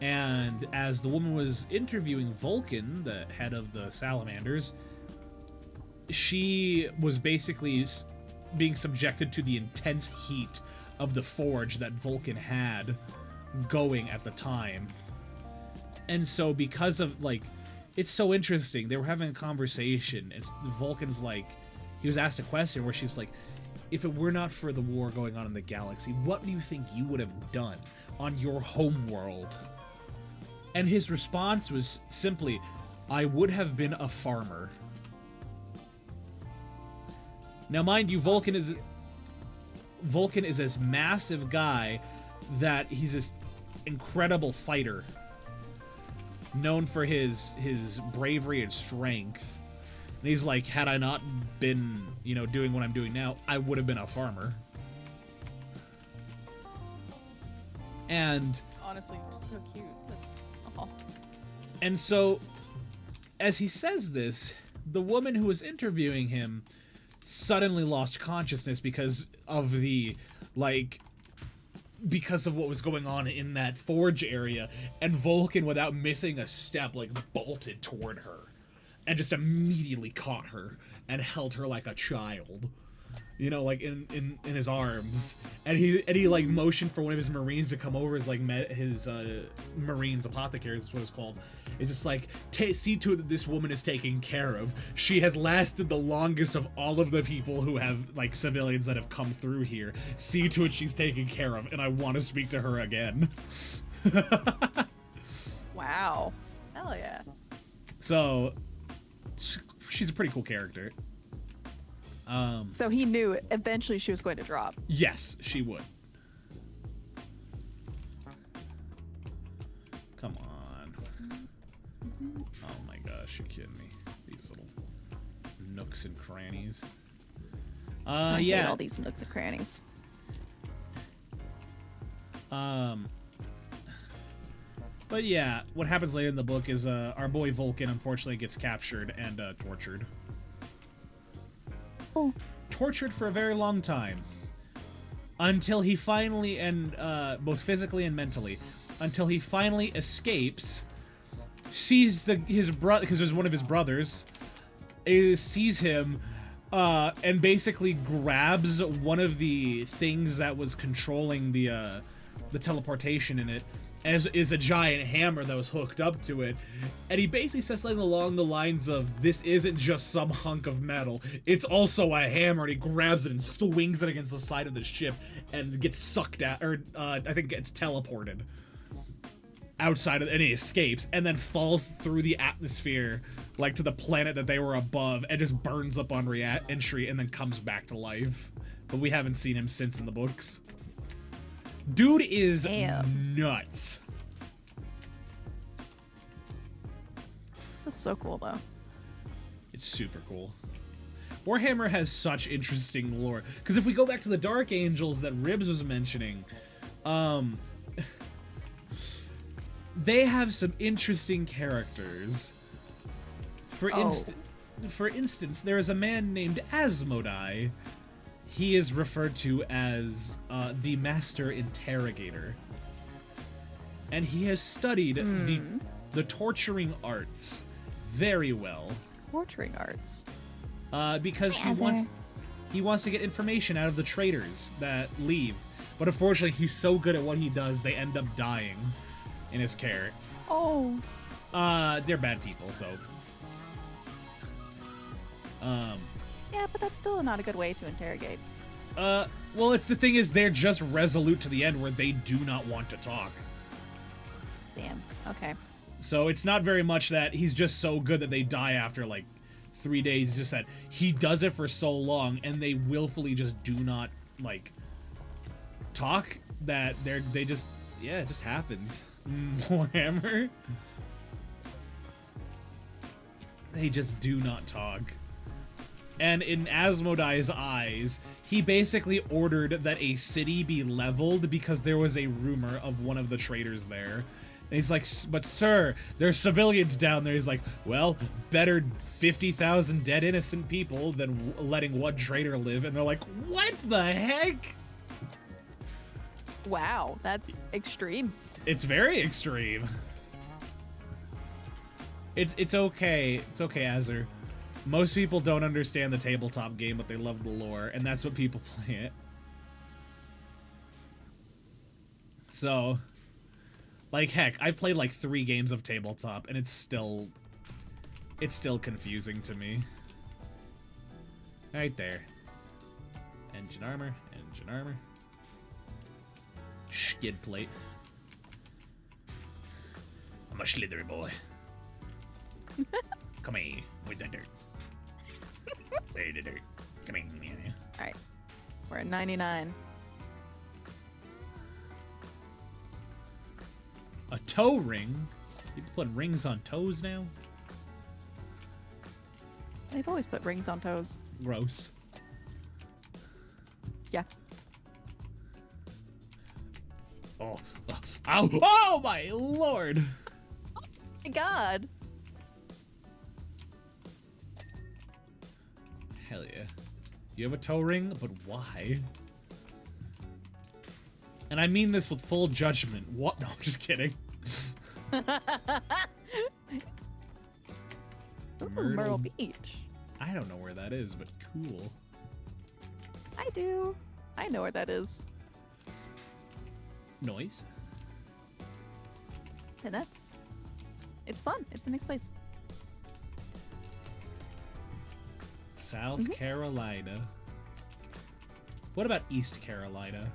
And as the woman was interviewing Vulcan, the head of the salamanders, she was basically being subjected to the intense heat of the forge that Vulcan had going at the time. And so because of, like, it's so interesting, they were having a conversation. Vulcan's like, he was asked a question where she's like, if it were not for the war going on in the galaxy, what do you think you would have done on your home world? And his response was simply, I would have been a farmer. Now, mind you, Vulcan is this massive guy that he's this incredible fighter, known for his bravery and strength. And he's like, had I not been, doing what I'm doing now, I would have been a farmer. And Honestly, just so cute. Oh. And so, as he says this, the woman who was interviewing him suddenly lost consciousness because of what was going on in that forge area, and Vulcan, without missing a step, like, bolted toward her and just immediately caught her and held her like a child, like in his arms. And he like motioned for one of his marines to come over, his marines apothecary is what it's called. It's just like, see to it that this woman is taken care of. She has lasted the longest of all of the people who have, like, civilians that have come through here. See to it she's taken care of, and I want to speak to her again. Wow. Hell yeah. So, she's a pretty cool character. So he knew eventually she was going to drop. Yes, she would. Come on. Oh my gosh, you're kidding me. These little nooks and crannies. I yeah. hate all these nooks and crannies. But yeah, what happens later in the book is our boy Vulcan unfortunately gets captured and tortured. Oh. Tortured for a very long time. Until he finally, and both physically and mentally, until he finally escapes, sees his brother, because there's one of his brothers, sees him, and basically grabs one of the things that was controlling the teleportation in it, as is a giant hammer that was hooked up to it, and he basically says something along the lines of, "This isn't just some hunk of metal, it's also a hammer," and he grabs it and swings it against the side of the ship and gets sucked out, or I think gets teleported outside of, and he escapes, and then falls through the atmosphere, like to the planet that they were above, and just burns up on entry, and then comes back to life. But we haven't seen him since in the books. Dude is nuts. This is so cool, though. It's super cool. Warhammer has such interesting lore. Because if we go back to the Dark Angels that Ribs was mentioning, they have some interesting characters. For instance, there is a man named Asmodai. He is referred to as the Master Interrogator. And he has studied the torturing arts very well. Torturing arts? Because he wants to get information out of the traitors that leave. But unfortunately, he's so good at what he does, they end up dying in his care. Oh. They're bad people, so... Yeah, but that's still not a good way to interrogate. Well, it's the thing is, they're just resolute to the end where they do not want to talk. Damn, okay. So it's not very much that he's just so good that they die after, like, 3 days. It's just that he does it for so long, and they willfully just do not, like, talk, that they just, yeah, it just happens. Warhammer. They just do not talk. And in Asmodai's eyes, he basically ordered that a city be leveled because there was a rumor of one of the traitors there. And he's like, "But sir, there's civilians down there." He's like, "Well, better 50,000 dead innocent people than letting one traitor live." And they're like, "What the heck?" Wow, that's extreme. It's very extreme. It's okay. It's okay, Azur. Most people don't understand the tabletop game, but they love the lore, and that's what people play it. So, like, heck, I've played like 3 games of tabletop, and it's still confusing to me. Right there. Engine armor, engine armor. Skid plate. I'm a slithery boy. Come here with the dirt. Where the dirt? Come here. Alright. We're at 99. A toe ring? People put rings on toes now? They've always put rings on toes. Gross. Yeah. Oh. Ow! Oh my lord! Oh my god! Hell yeah. You have a toe ring, but why? And I mean this with full judgment. What? No, I'm just kidding. Ooh, Myrtle Beach. I don't know where that is, but cool. I do. I know where that is. Noise. And it's fun. It's a nice place. South Carolina. What about East Carolina?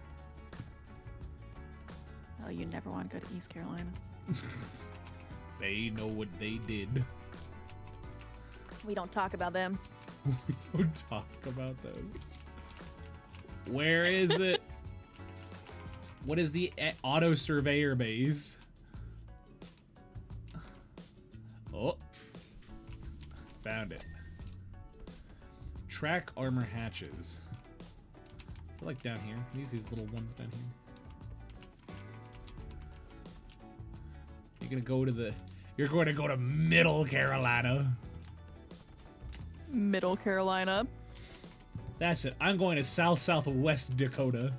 Oh, you never want to go to East Carolina. They know what they did. We don't talk about them. We don't talk about those. Where is it? What is the auto surveyor base? Oh. Found it. Track armor hatches. Is it like down here? These little ones down here. You're gonna go to the... You're going to go to Middle Carolina. Middle Carolina. That's it. I'm going to Southwest Dakota.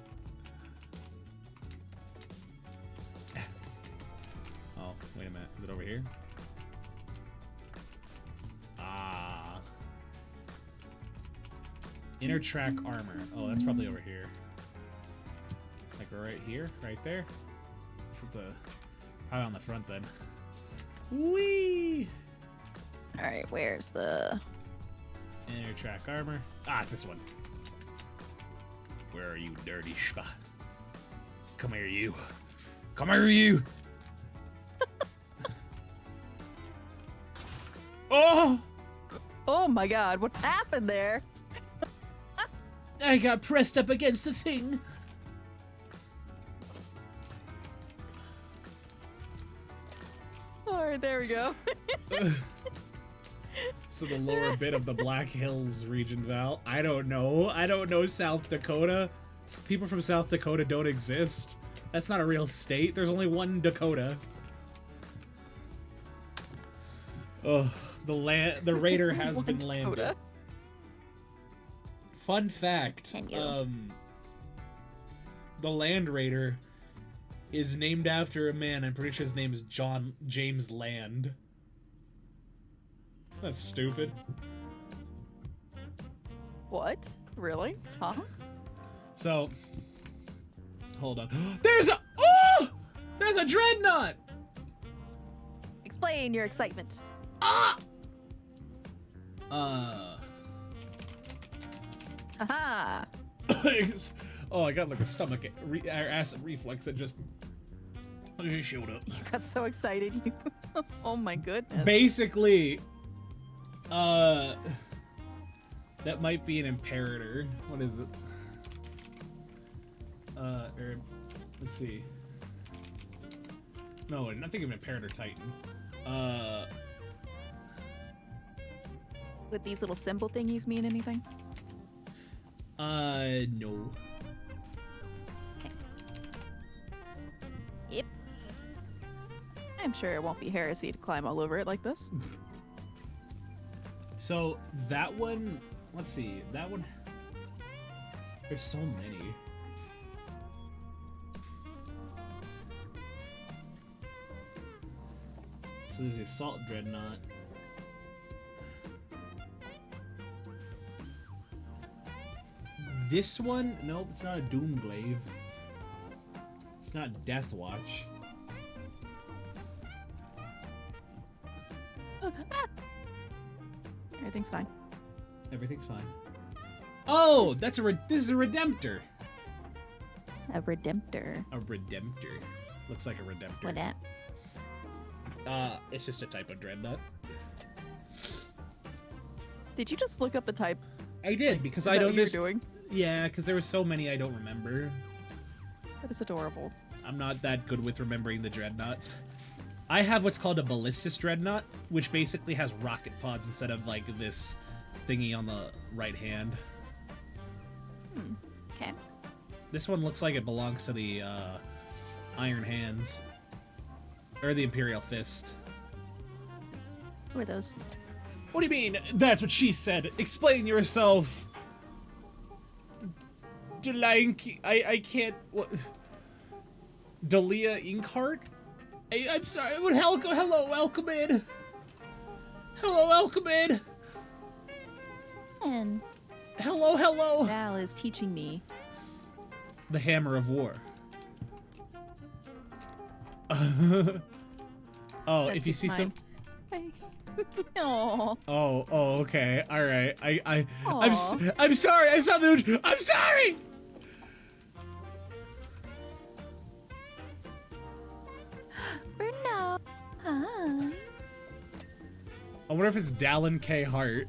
Oh, wait a minute. Is it over here? Ah. Inner track armor. Oh, that's probably over here. Like right here? Right there? It's at the... Probably on the front then. Whee! Alright, where's the... Inner track armor. Ah, it's this one. Where are you, dirty schpa? Come here, you. Come here, you! Oh! Oh my god, what happened there? I got pressed up against the thing. Alright, there we go. So the lower bit of the Black Hills region, Val. I don't know. I don't know South Dakota. People from South Dakota don't exist. That's not a real state. There's only one Dakota. Oh, the raider has been landed. Dakota. Fun fact. The Land Raider is named after a man. I'm pretty sure his name is James Land. That's stupid. What? Really? Huh? So, hold on. There's a dreadnought. Explain your excitement. Ah. Haha. Oh, I got like a stomach acid reflex that just showed up. You got so excited. You. Oh my goodness. Basically, that might be an Imperator. What is it? Let's see. No, I'm not thinking of Imperator Titan. Would these little symbol thingies mean anything? No. Yep. I'm sure it won't be heresy to climb all over it like this. So, that one... Let's see. That one... There's so many. So there's the Assault Dreadnought. This one? Nope, it's not a Doomglaive. It's not Deathwatch. Everything's fine. Everything's fine. Oh, this is a Redemptor. A Redemptor. A Redemptor. Looks like a Redemptor. What that? It's just a type of Dreadnought. Did you just look up the type? I did, because Is I that don't... what you're doing? Yeah, because there were so many I don't remember. That is adorable. I'm not that good with remembering the Dreadnoughts. I have what's called a Ballistus Dreadnought, which basically has rocket pods instead of, like, this thingy on the right hand. Okay. This one looks like it belongs to the, Iron Hands. Or the Imperial Fist. Who are those? What do you mean? That's what she said. Explain yourself. Delanky... I can't... What? Dalia Inkheart? I'm sorry. Hello, welcome in. Hello, welcome in. And Hello. Val is teaching me. The Hammer of War. Oh, That's if you see mine. some... Aww. Oh, okay. All right. Aw. I'm sorry. I saw the... I'm sorry. Bruno. Hi. I wonder if it's Dallin K. Hart.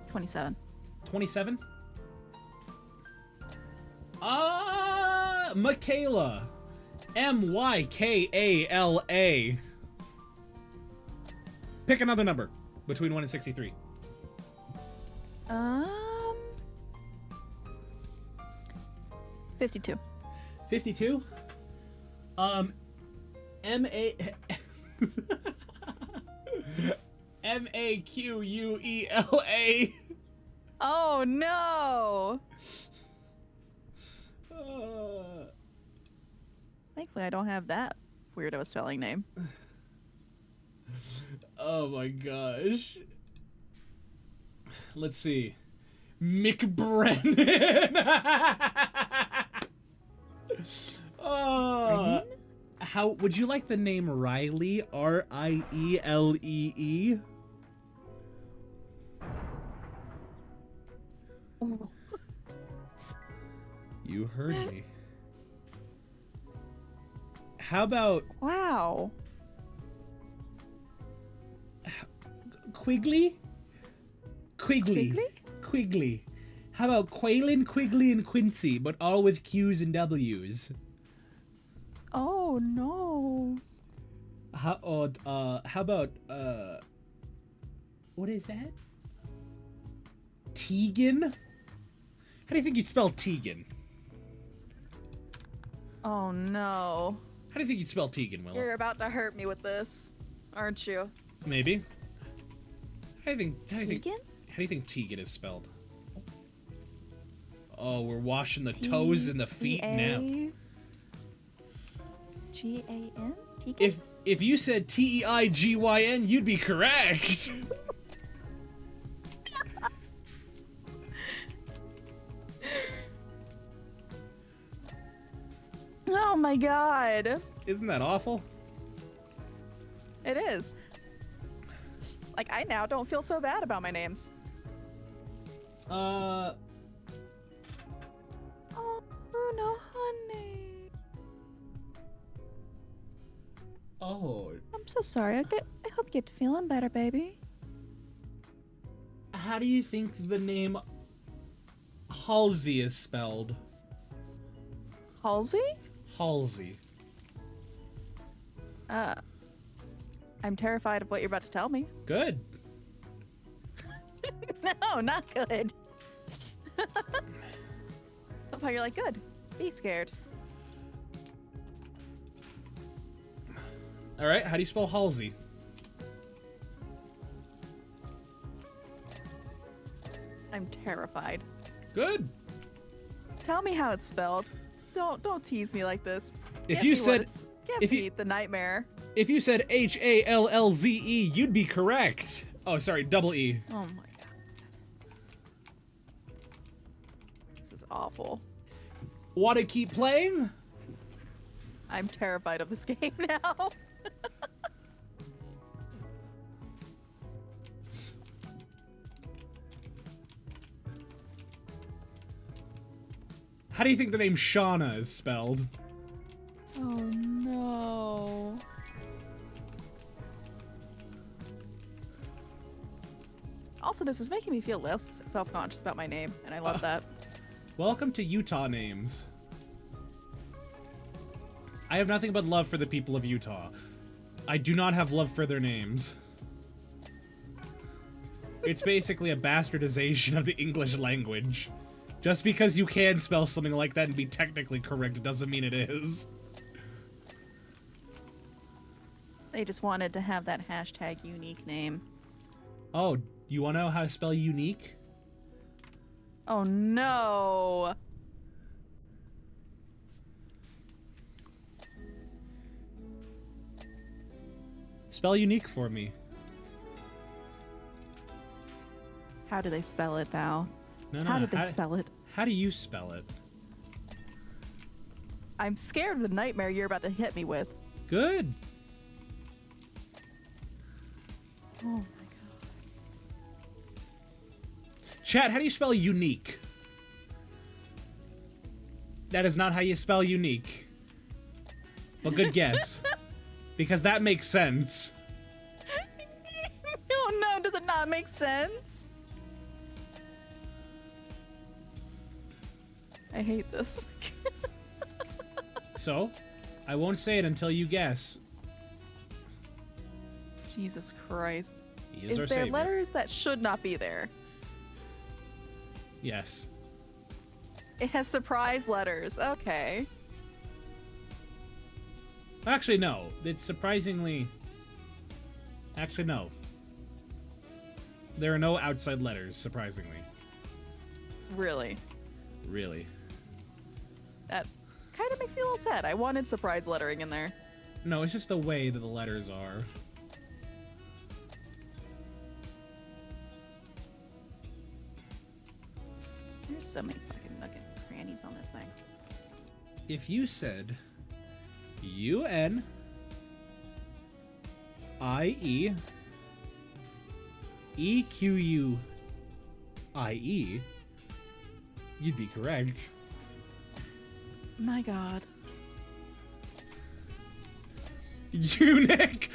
27. 27. Michaela. Mykala. Pick another number between 1 and 63. 52. 52. Maquela. Oh no! Thankfully, I don't have that weirdo spelling name. Oh my gosh. Let's see. McBrennan. How would you like the name Riley? Rielee? Ooh. You heard me. How about Wow. Quigley? Quigley. How about Quaylin, Quigley, and Quincy, but all with Q's and W's? Oh no. How about what is that? Tegan? How do you think you'd spell Tegan? Oh no. How do you think you'd spell Tegan, Willow? You're about to hurt me with this, aren't you? Maybe. How do you think Tegan is spelled? Oh, we're washing the toes and the feet now. G-A-N? Tegan? If you said Teigyn, you'd be correct. Oh my god. Isn't that awful? It is. Like, I now don't feel so bad about my names. Oh, Bruno, honey. Oh. I'm so sorry. I hope you get to feeling better, baby. How do you think the name Halsey is spelled? Halsey? Halsey. I'm terrified of what you're about to tell me. Good. No, not good. How you're like, good. Be scared. All right. How do you spell Halsey? I'm terrified. Good. Tell me how it's spelled. Don't tease me like this. If you said, give me the nightmare. If you said Hallze, you'd be correct. Oh, sorry, double E. Oh my god. This is awful. Want to keep playing? I'm terrified of this game now. How do you think the name Shauna is spelled? Oh no. Also, this is making me feel less self-conscious about my name, and I love that. Welcome to Utah names. I have nothing but love for the people of Utah. I do not have love for their names. It's basically a bastardization of the English language. Just because you can spell something like that and be technically correct doesn't mean it is. They just wanted to have that hashtag unique name. Oh, you want to know how to spell unique? Oh no. Spell unique for me. How do they spell it, Val? No, How did they spell it? How do you spell it? I'm scared of the nightmare you're about to hit me with. Good. Oh my god. Chat, how do you spell unique? That is not how you spell unique. But good guess. Because that makes sense. Oh no, does it not make sense? I hate this. So, I won't say it until you guess. Jesus Christ. He is our Is there savior. letters that should not be there? Yes. It has surprise letters. Okay. Actually, no. It's surprisingly... Actually, no. There are no outside letters, surprisingly. Really? Really. That kind of makes me a little sad. I wanted surprise lettering in there. No, it's just the way that the letters are. There's so many fucking nugget crannies on this thing. If you said UNIE EQUIE, you'd be correct. My god. Eunuch!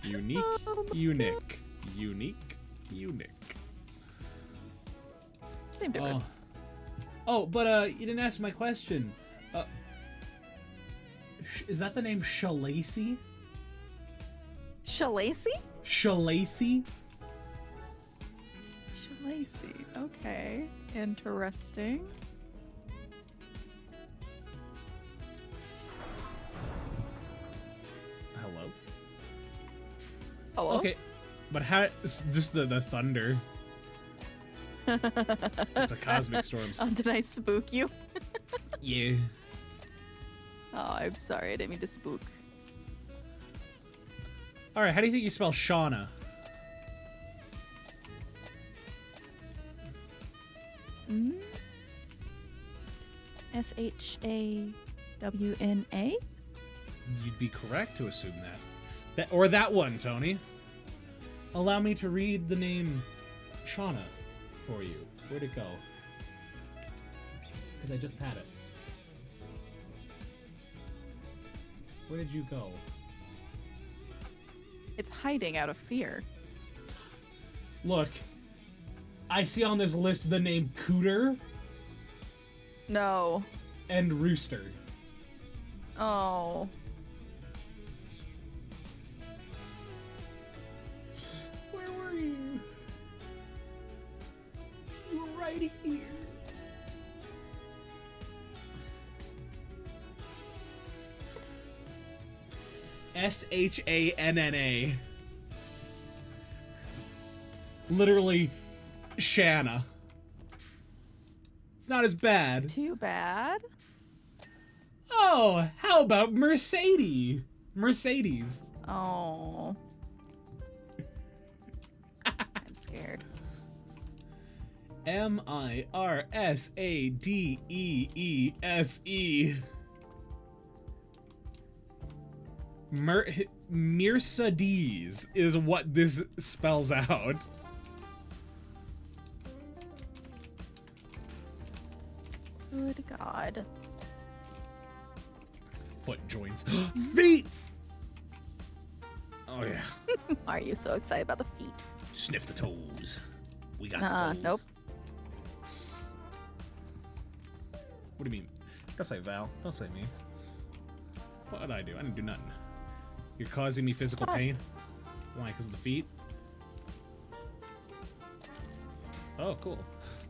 Unique, eunuch. Unique, eunuch. Same difference. Oh, but you didn't ask my question. Is that the name Shalacy? Shalacy? Shalacy? Shalacy. Okay. Interesting. Hello? Hello? Okay, but how... Just the thunder. It's the cosmic storms. Oh, did I spook you? Yeah. Oh, I'm sorry. I didn't mean to spook. Alright, how do you think you spell Shauna? SHAWNA? You'd be correct to assume that. Or that one, Tony. Allow me to read the name Shauna for you. Where'd it go? Because I just had it. Where did you go? It's hiding out of fear. Look, I see on this list the name Cooter No. and Rooster. Oh. Where were you? You were right here. SHANNA. Literally, Shanna. It's not as bad. Too bad. Oh, how about Mercedes? Mercedes. Oh. I'm scared. Mirsadeese. Mercedes is what this spells out. Good God. Foot joints. Feet! Oh, yeah. Are you so excited about the feet? Sniff the toes. We got the toes. Nope. What do you mean? Don't say Val. Don't say me. What did I do? I didn't do nothing. You're causing me physical pain? Why? Because of the feet? Oh, cool.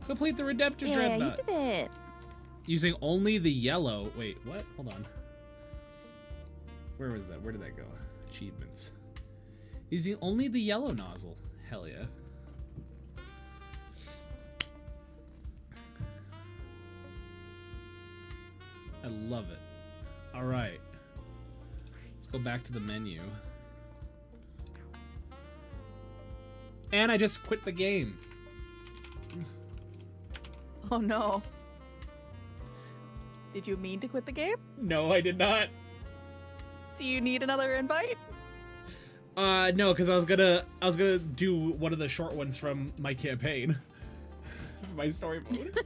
Complete the Redemptor Dreadnought. You did it. Using only the yellow. Wait, what? Hold on. Where was that? Where did that go? Achievements. Using only the yellow nozzle. Hell yeah. I love it. All right. Let's go back to the menu. And I just quit the game. Oh no. Did you mean to quit the game? No, I did not. Do you need another invite? No, because I was gonna do one of the short ones from my campaign. For my story mode.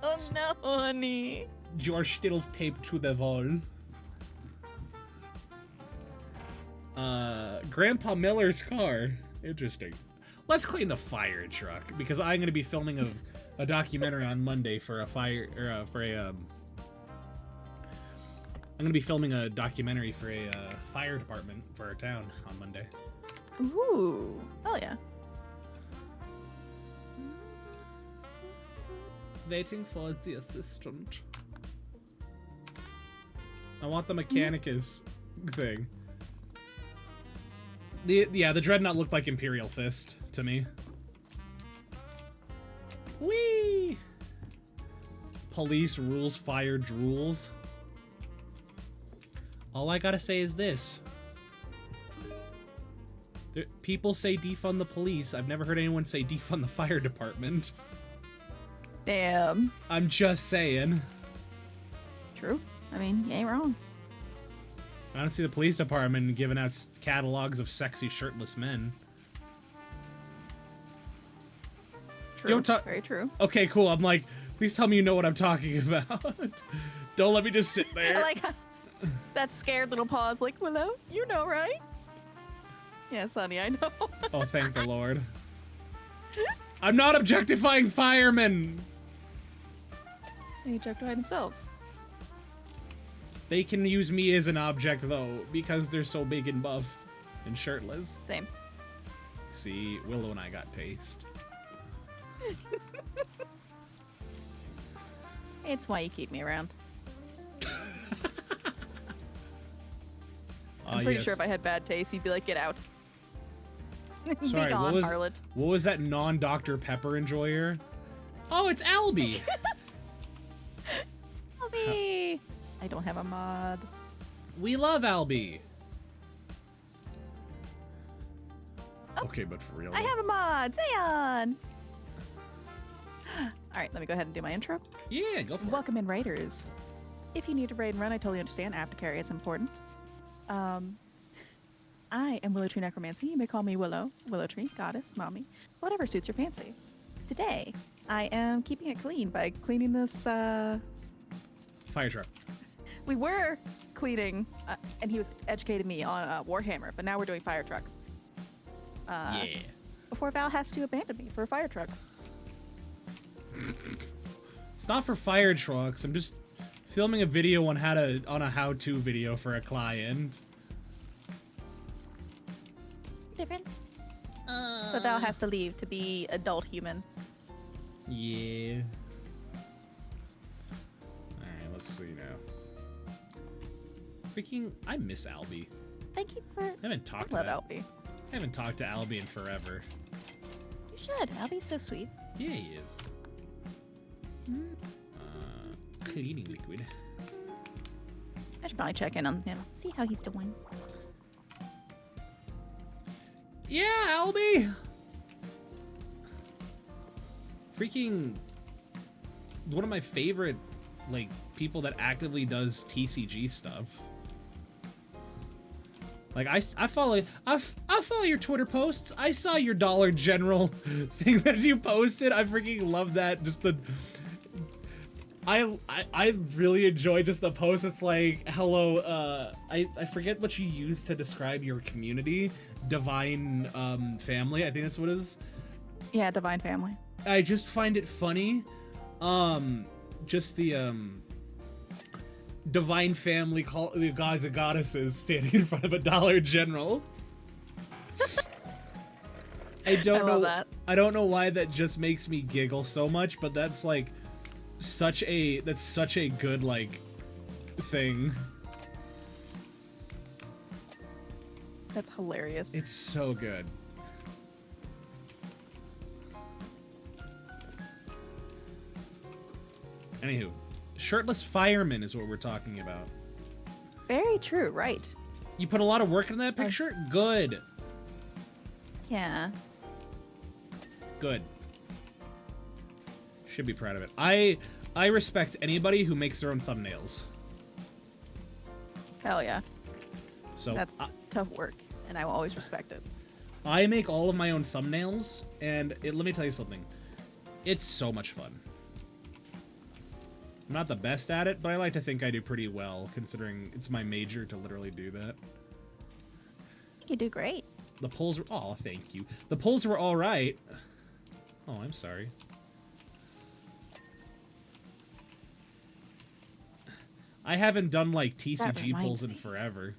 Oh no, honey. You're still taped to the wall. Grandpa Miller's car. Interesting. Let's clean the fire truck because I'm gonna be filming a documentary on Monday for a fire I'm gonna be filming a documentary for a fire department for our town on Monday. Ooh. Oh yeah. Waiting for the assistant. I want the Mechanicus thing. The Dreadnought looked like Imperial Fist to me. Whee! Police rules, fire drools. All I gotta say is this. People say defund the police. I've never heard anyone say defund the fire department. Damn. I'm just saying. True. I mean, you ain't wrong. I don't see the police department giving out catalogs of sexy shirtless men. True. Very true. Okay, cool. I'm like, please tell me you know what I'm talking about. Don't let me just sit there. I like that scared little pause, like, Willow, you know, right? Yes, honey, I know. Oh, thank the Lord. I'm not objectifying firemen. They objectify themselves. They can use me as an object, though, because they're so big and buff and shirtless. Same. See, Willow and I got taste. It's why you keep me around. I'm pretty sure if I had bad taste, you'd be like, get out. Sorry, be gone, harlot. What was that non-Dr. Pepper enjoyer? Oh, it's Albie! Albie! I don't have a mod. We love Albie! Oh, okay, but for real. I have a mod! Zayon! right, let me go ahead and do my intro. Yeah, go for it. Welcome in, Raiders. If you need to raid and run, I totally understand. Aftercarry is important. I am Willow Tree Necromancy. You may call me Willow, Willow Tree, Goddess, Mommy, whatever suits your fancy. Today, I am keeping it clean by cleaning this, Fire truck. We were cleaning, and he was educating me on Warhammer, but now we're doing fire trucks. Yeah. Before Val has to abandon me for fire trucks. It's not for fire trucks. I'm just filming a video on a how-to video for a client. Difference. But Val has to leave to be adult human. Yeah. Alright, let's see now. Freaking, I miss Albie. Thank you for. I haven't talked I to love Albie. I haven't talked to Albie in forever. You should. Albie's so sweet. Yeah, he is. Cleaning liquid. I should probably check in on him. See how he's doing. Yeah, Albie! Freaking one of my favorite, like, people that actively does TCG stuff. Like, I follow your Twitter posts. I saw your Dollar General thing that you posted. I freaking love that. Just the I really enjoy just the post. It's like, hello, I forget what you used to describe your community. Divine family, I think that's what it is. Yeah, Divine Family. I just find it funny. Just the Divine Family, the gods and goddesses standing in front of a Dollar General. I love that. I don't know why that just makes me giggle so much, but that's like such a good like thing. That's hilarious. It's so good. Anywho, shirtless fireman is what we're talking about. Very true, right. You put a lot of work into that picture? Good. Yeah. Good. Should be proud of it. I respect anybody who makes their own thumbnails. Hell yeah. So that's tough work, and I will always respect it. I make all of my own thumbnails, and let me tell you something. It's so much fun. I'm not the best at it, but I like to think I do pretty well, considering it's my major to literally do that. You do great. The polls were... Oh, thank you. The polls were all right. Oh, I'm sorry. I haven't done, like, TCG polls in forever.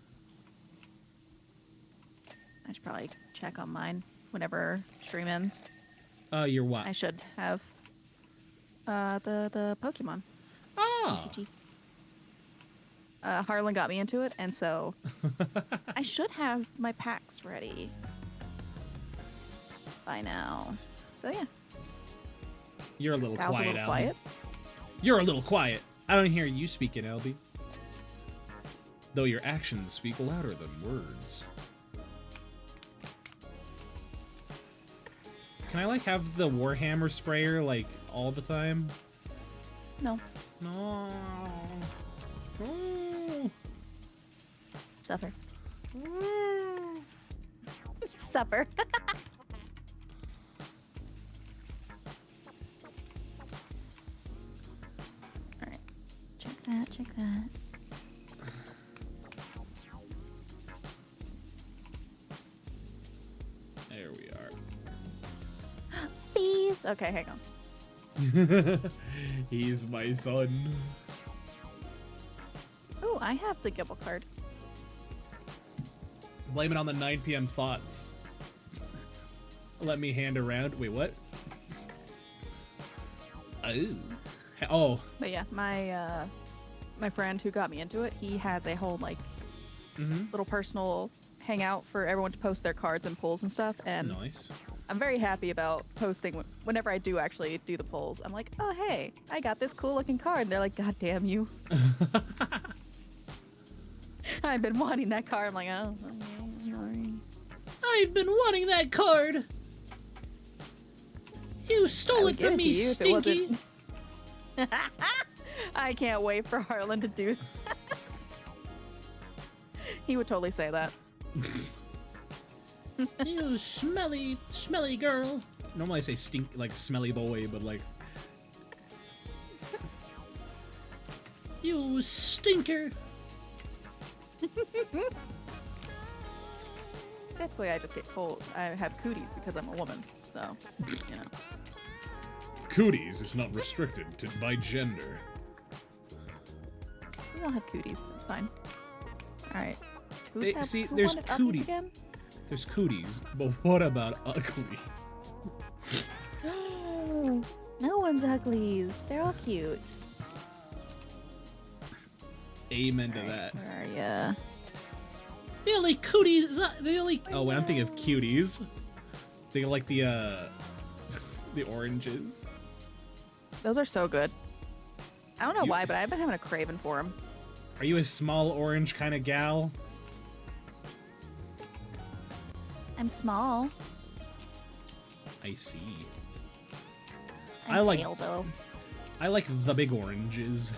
I should probably check on mine whenever stream ends. Your what? I should have the Pokemon. Ah! TCG. Harlan got me into it, and so I should have my packs ready by now. So yeah. You're a little Val's quiet, a little Albie. quiet. You're a little quiet. I don't hear you speaking, Albie. Though your actions speak louder than words. Can I, like, have the Warhammer sprayer, like, all the time? No. No. No. Suffer. Supper. Alright. Check that, check that. There we are. Bees! Okay, hang on. He's my son. Oh, I have the Gibble card. Blame it on the 9 p.m. thoughts. Let me hand around. Wait, what? Oh. But yeah, my friend who got me into it, he has a whole like little personal hangout for everyone to post their cards and polls and stuff. And Nice. I'm very happy about posting whenever I do actually do the polls. I'm like, oh hey, I got this cool looking card. And they're like, God damn you. I've been wanting that card. I'm like, oh, okay, sorry. I've been wanting that card. You stole it from me, Stinky. I can't wait for Harlan to do that. He would totally say that. You smelly, smelly girl. Normally I say stink, like smelly boy, but like... You stinker. Typically, I just get told I have cooties because I'm a woman, so, you know. Cooties is not restricted by gender. We all have cooties. It's fine. All right. See, who there's wanted uppies cootie. again? There's cooties, but what about uglies? No one's uglies. They're all cute. Amen to All right, that. where are ya? The only cooties, the only... Oh, wait, I'm thinking of cuties. Thinking like the the oranges. Those are so good. I don't know why, but I've been having a craving for them. Are you a small orange kind of gal? I'm small. I see. I'm I like- pale, though. I like the big oranges.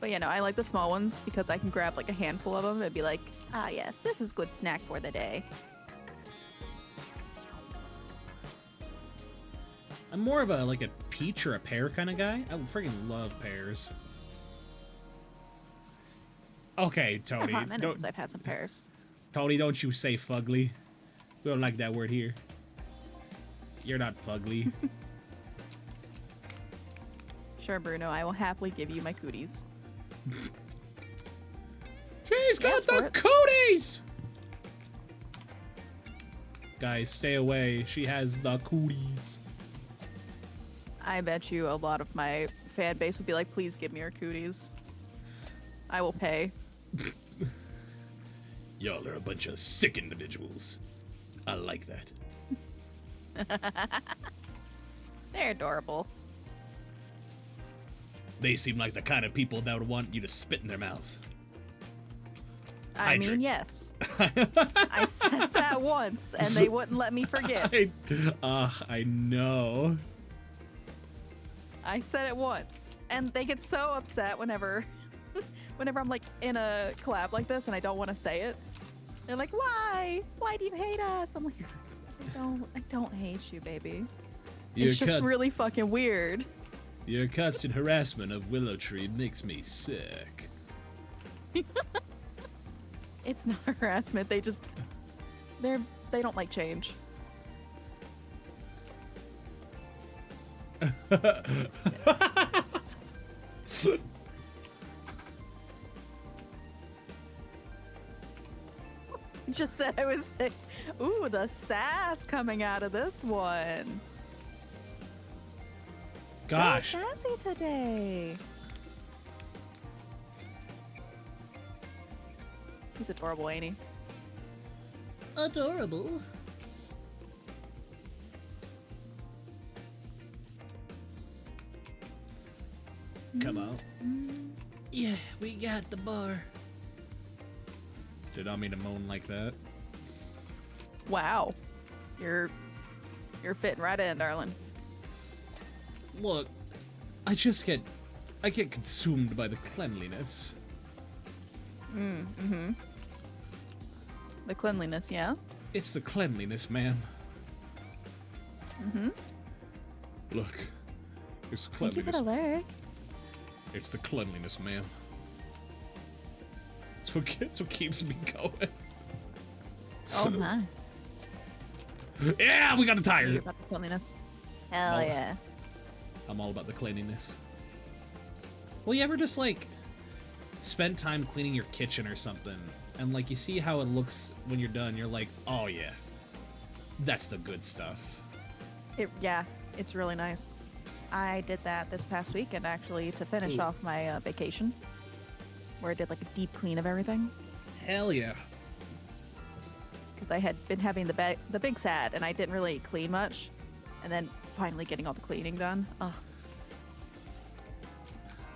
But you know, I like the small ones because I can grab like a handful of them and be like, ah, yes, this is good snack for the day. I'm more of a like a peach or a pear kind of guy. I freaking love pears. Okay, Been a Tony. hot minute Don't, since I've had some pears. Tony, don't you say fugly. We don't like that word here. You're not fugly. Sure, Bruno, I will happily give you my cooties. She's got Ask for the it. cooties! Guys, stay away. She has the cooties. I bet you a lot of my fan base would be like, please give me your cooties. I will pay. Y'all are a bunch of sick individuals. I like that. They're adorable. They seem like the kind of people that would want you to spit in their mouth. I Hydrate. mean, yes. I said that once, and they wouldn't let me forget. I know. I said it once, and they get so upset whenever I'm like in a collab like this and I don't want to say it. They're like, "Why? Why do you hate us?" I'm like, I don't hate you, baby. Your It's just really fucking weird. Your constant harassment of Willow Tree makes me sick. It's not harassment. They don't like change. Just said I was sick. Ooh, the sass coming out of this one. Gosh. So sassy today. He's adorable, ain't he? Adorable. Come on. Yeah, we got the bar. Did not mean to moan like that. Wow. You're fitting right in, darling. Look, I get consumed by the cleanliness. Mm-hmm. The cleanliness, yeah? It's the cleanliness, ma'am. Mm-hmm. Look, it's Thank you for cleanliness. the lyric. It's the cleanliness, ma'am. It's what keeps me going. Oh my. Yeah, we got the tire. You about the cleanliness. Hell Oh. yeah. I'm all about the cleanliness. Well, you ever just like spend time cleaning your kitchen or something, and like you see how it looks when you're done, you're like, oh yeah, that's the good stuff. Yeah, it's really nice. I did that this past weekend actually to finish Ooh. off my vacation, where I did like a deep clean of everything Hell yeah. because I had been having the big sad and I didn't really clean much, and then finally getting all the cleaning done. Oh,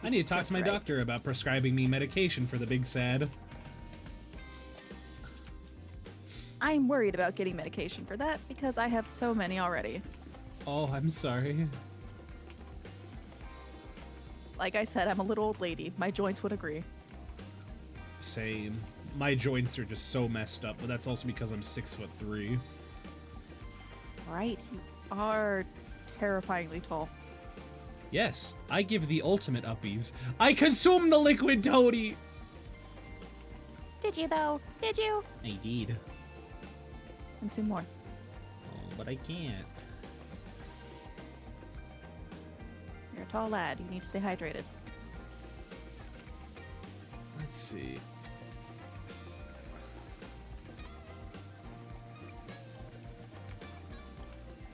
I need to talk That's to my great. doctor about prescribing me medication for the big sad. I'm worried about getting medication for that because I have so many already. Oh, I'm sorry. Like I said, I'm a little old lady. My joints would agree. Same. My joints are just so messed up, but that's also because I'm 6'3". Right, you are terrifyingly tall. Yes, I give the ultimate uppies. I consume the liquid toady! Did you though? Did you? I did. Consume more. Oh, but I can't. You're a tall lad. You need to stay hydrated. Let's see.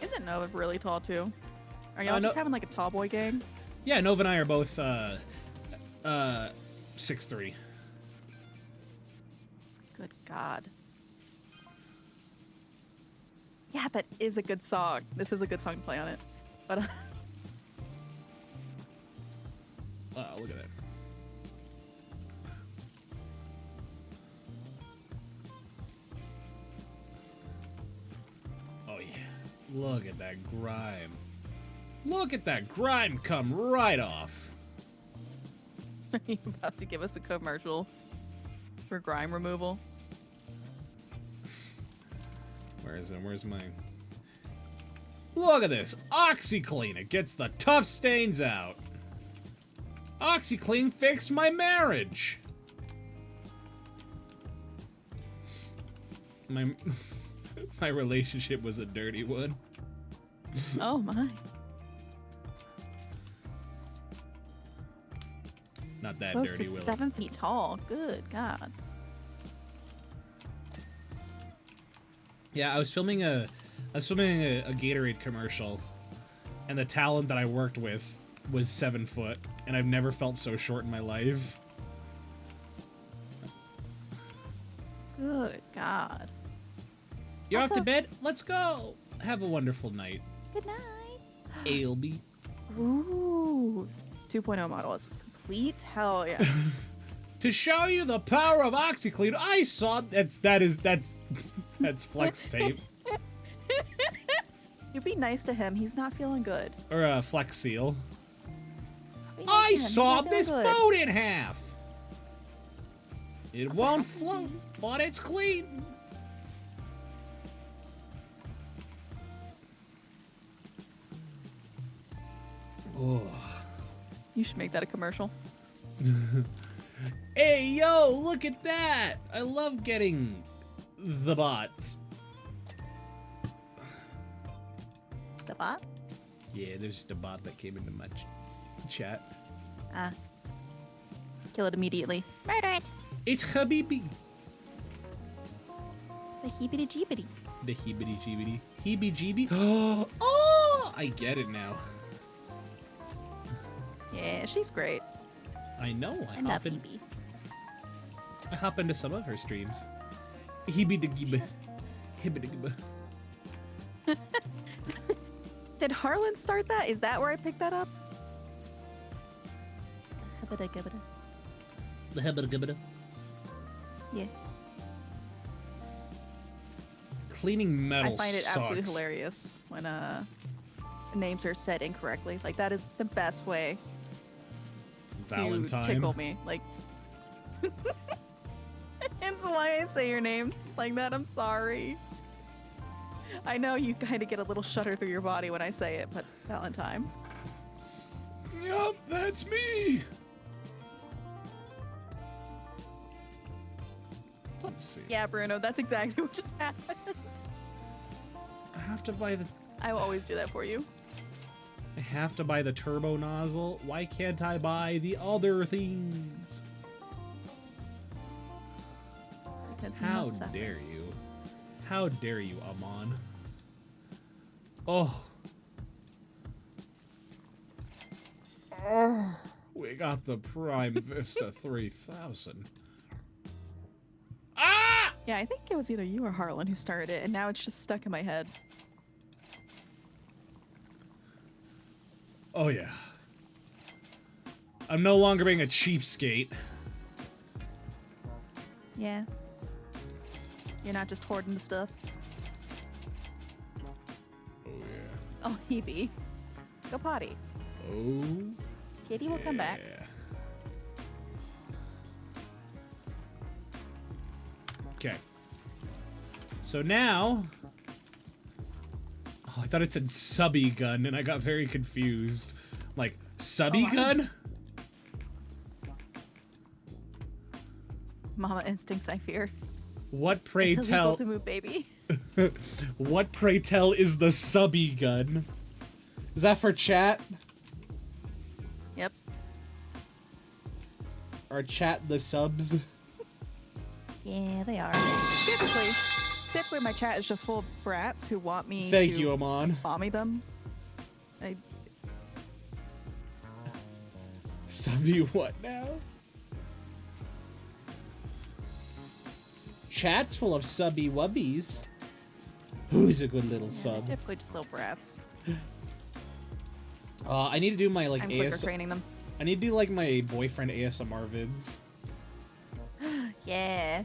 Isn't Nova really tall too? Are y'all just having like a tall boy gang? Yeah, Nova and I are both 6'3". Good God. Yeah, that is a good song. This is a good song to play on it. But Look at that. Oh yeah. Look at that grime. Look at that grime come right off. are you about to give us a commercial for grime removal? Where is it? Where's mine? Look at this. OxyClean. It gets the tough stains out. OxyClean fixed my marriage. My relationship was a dirty one. Oh my. Not that Close dirty, to Willie. 7 feet tall. Good God. Yeah, I was filming a Gatorade commercial, and the talent that I worked with was 7 foot, and I've never felt so short in my life. Good God. You're Also- off to bed? Let's go! Have a wonderful night. Good night. Ailby. Ooh. 2.0 model is complete. Hell yeah. To show you the power of OxyClean, I saw that's flex tape. You be nice to him. He's not feeling good. Or Flex Seal. Be nice I to him. He's saw not feeling this good. boat in half. It What's won't happening? float, but it's clean. Oh. You should make that a commercial. Hey, yo, look at that! I love getting the bots. The bot? Yeah, there's just a bot that came into my chat. Ah. Kill it immediately. Murder it! It's Habibi. The heebity jeebity. The heebity jeebity. Heebie jeebie. Oh, I get it now. Yeah, she's great. I know. I love Hebe. I hop into some of her streams. Heebie de giba. Hibbity giba. Did Harlan start that? Is that where I picked that up? The hibbity gibbity. Yeah. Cleaning metal I find it sucks. absolutely hilarious when names are said incorrectly. Like that is the best way Valentine. to tickle me. Like it's why I say your name like that. I'm sorry. I know you kind of get a little shudder through your body when I say it, but Valentine. Yup, that's me. Let's see. Yeah, Bruno, that's exactly what just happened. I have to buy the. I will always do that for you. I have to buy the turbo nozzle. Why can't I buy the other things? Because you How must suffer. dare you? How dare you, Amon? Oh. Oh. We got the Prime Vista 3000. Ah! Yeah, I think it was either you or Harlan who started it, and now it's just stuck in my head. Oh yeah. I'm no longer being a cheapskate. Yeah. You're not just hoarding the stuff. Oh yeah. Oh, Hebe. Go potty. Oh Kitty will come back. Okay. So now... Oh, I thought it said subby gun, and I got very confused. Like, subby gun? Mama instincts, I fear. What, pray it's tell... illegal to move, baby. What, pray tell, is the subby gun? Is that for chat? Yep. Are chat the subs? Yeah, they are. Typically my chat is just full of brats who want me Thank to you, Amon. mommy them. Subby what now? Chat's full of subby wubbies. Who's a good little sub? Typically just little brats. I need to do my like I'm quicker training them. I need to do like my boyfriend ASMR vids. Yeah.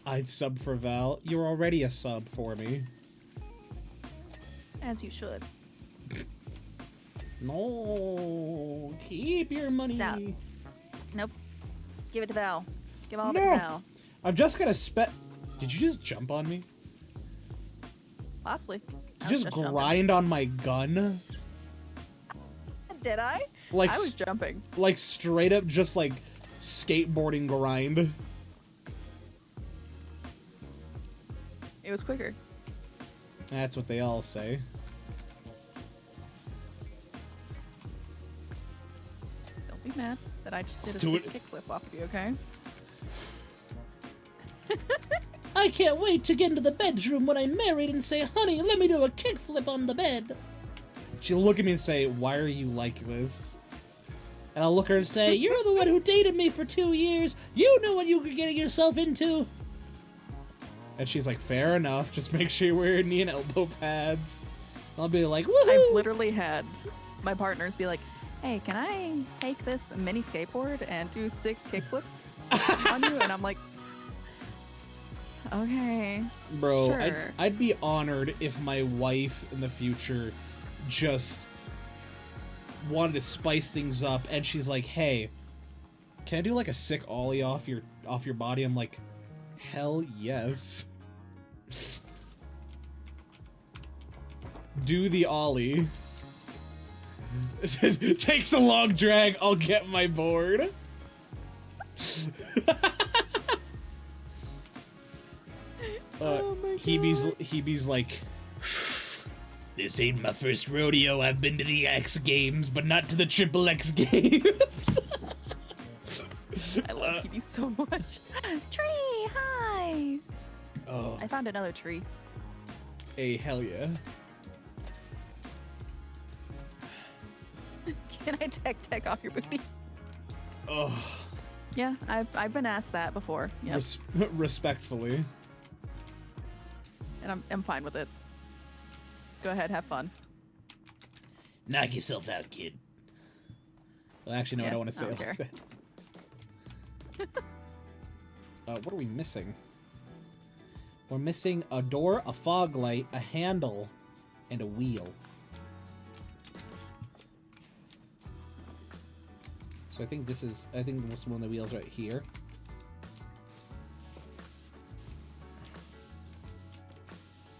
I'd sub for Val. You're already a sub for me. As you should. No, keep your money. Stop. Nope. Give it to Val. Give all of it No. to Val. I'm just gonna Did you just jump on me? Possibly. Did you just grind on my gun? Did I? Like I was jumping. Like straight up just like skateboarding grind. It was quicker. That's what they all say. Don't be mad that I just did a Do sick it. kickflip off of you, okay? I can't wait to get into the bedroom when I'm married and say, honey, let me do a kickflip on the bed. She'll look at me and say, why are you like this? And I'll look at her and say, you're the one who dated me for 2 years. You know what you were getting yourself into. And she's like, fair enough. Just make sure you wear your knee and elbow pads. I'll be like, woohoo! I've literally had my partners be like, hey, can I take this mini skateboard and do sick kickflips on you? And I'm like, okay. Bro, sure. I'd be honored if my wife in the future just wanted to spice things up and she's like, hey, can I do like a sick ollie off your body? I'm like, hell yes. Do the ollie. It takes a long drag, I'll get my board. Oh my Hebe's like, this ain't my first rodeo. I've been to the X Games, but not to the Triple X Games. I love Hebe so much. Tree, hi! Oh, I found another tree. hey, hell yeah. Can I tech off your booty? Oh, Yeah, I've been asked that before. Yep. Respectfully. And I'm fine with it. Go ahead, have fun. Knock yourself out, kid. Well, actually, no, I Yeah, don't want to say I it don't like that. What are we missing? We're missing a door, a fog light, a handle, and a wheel. So I think this is, I think this one of the wheels right here.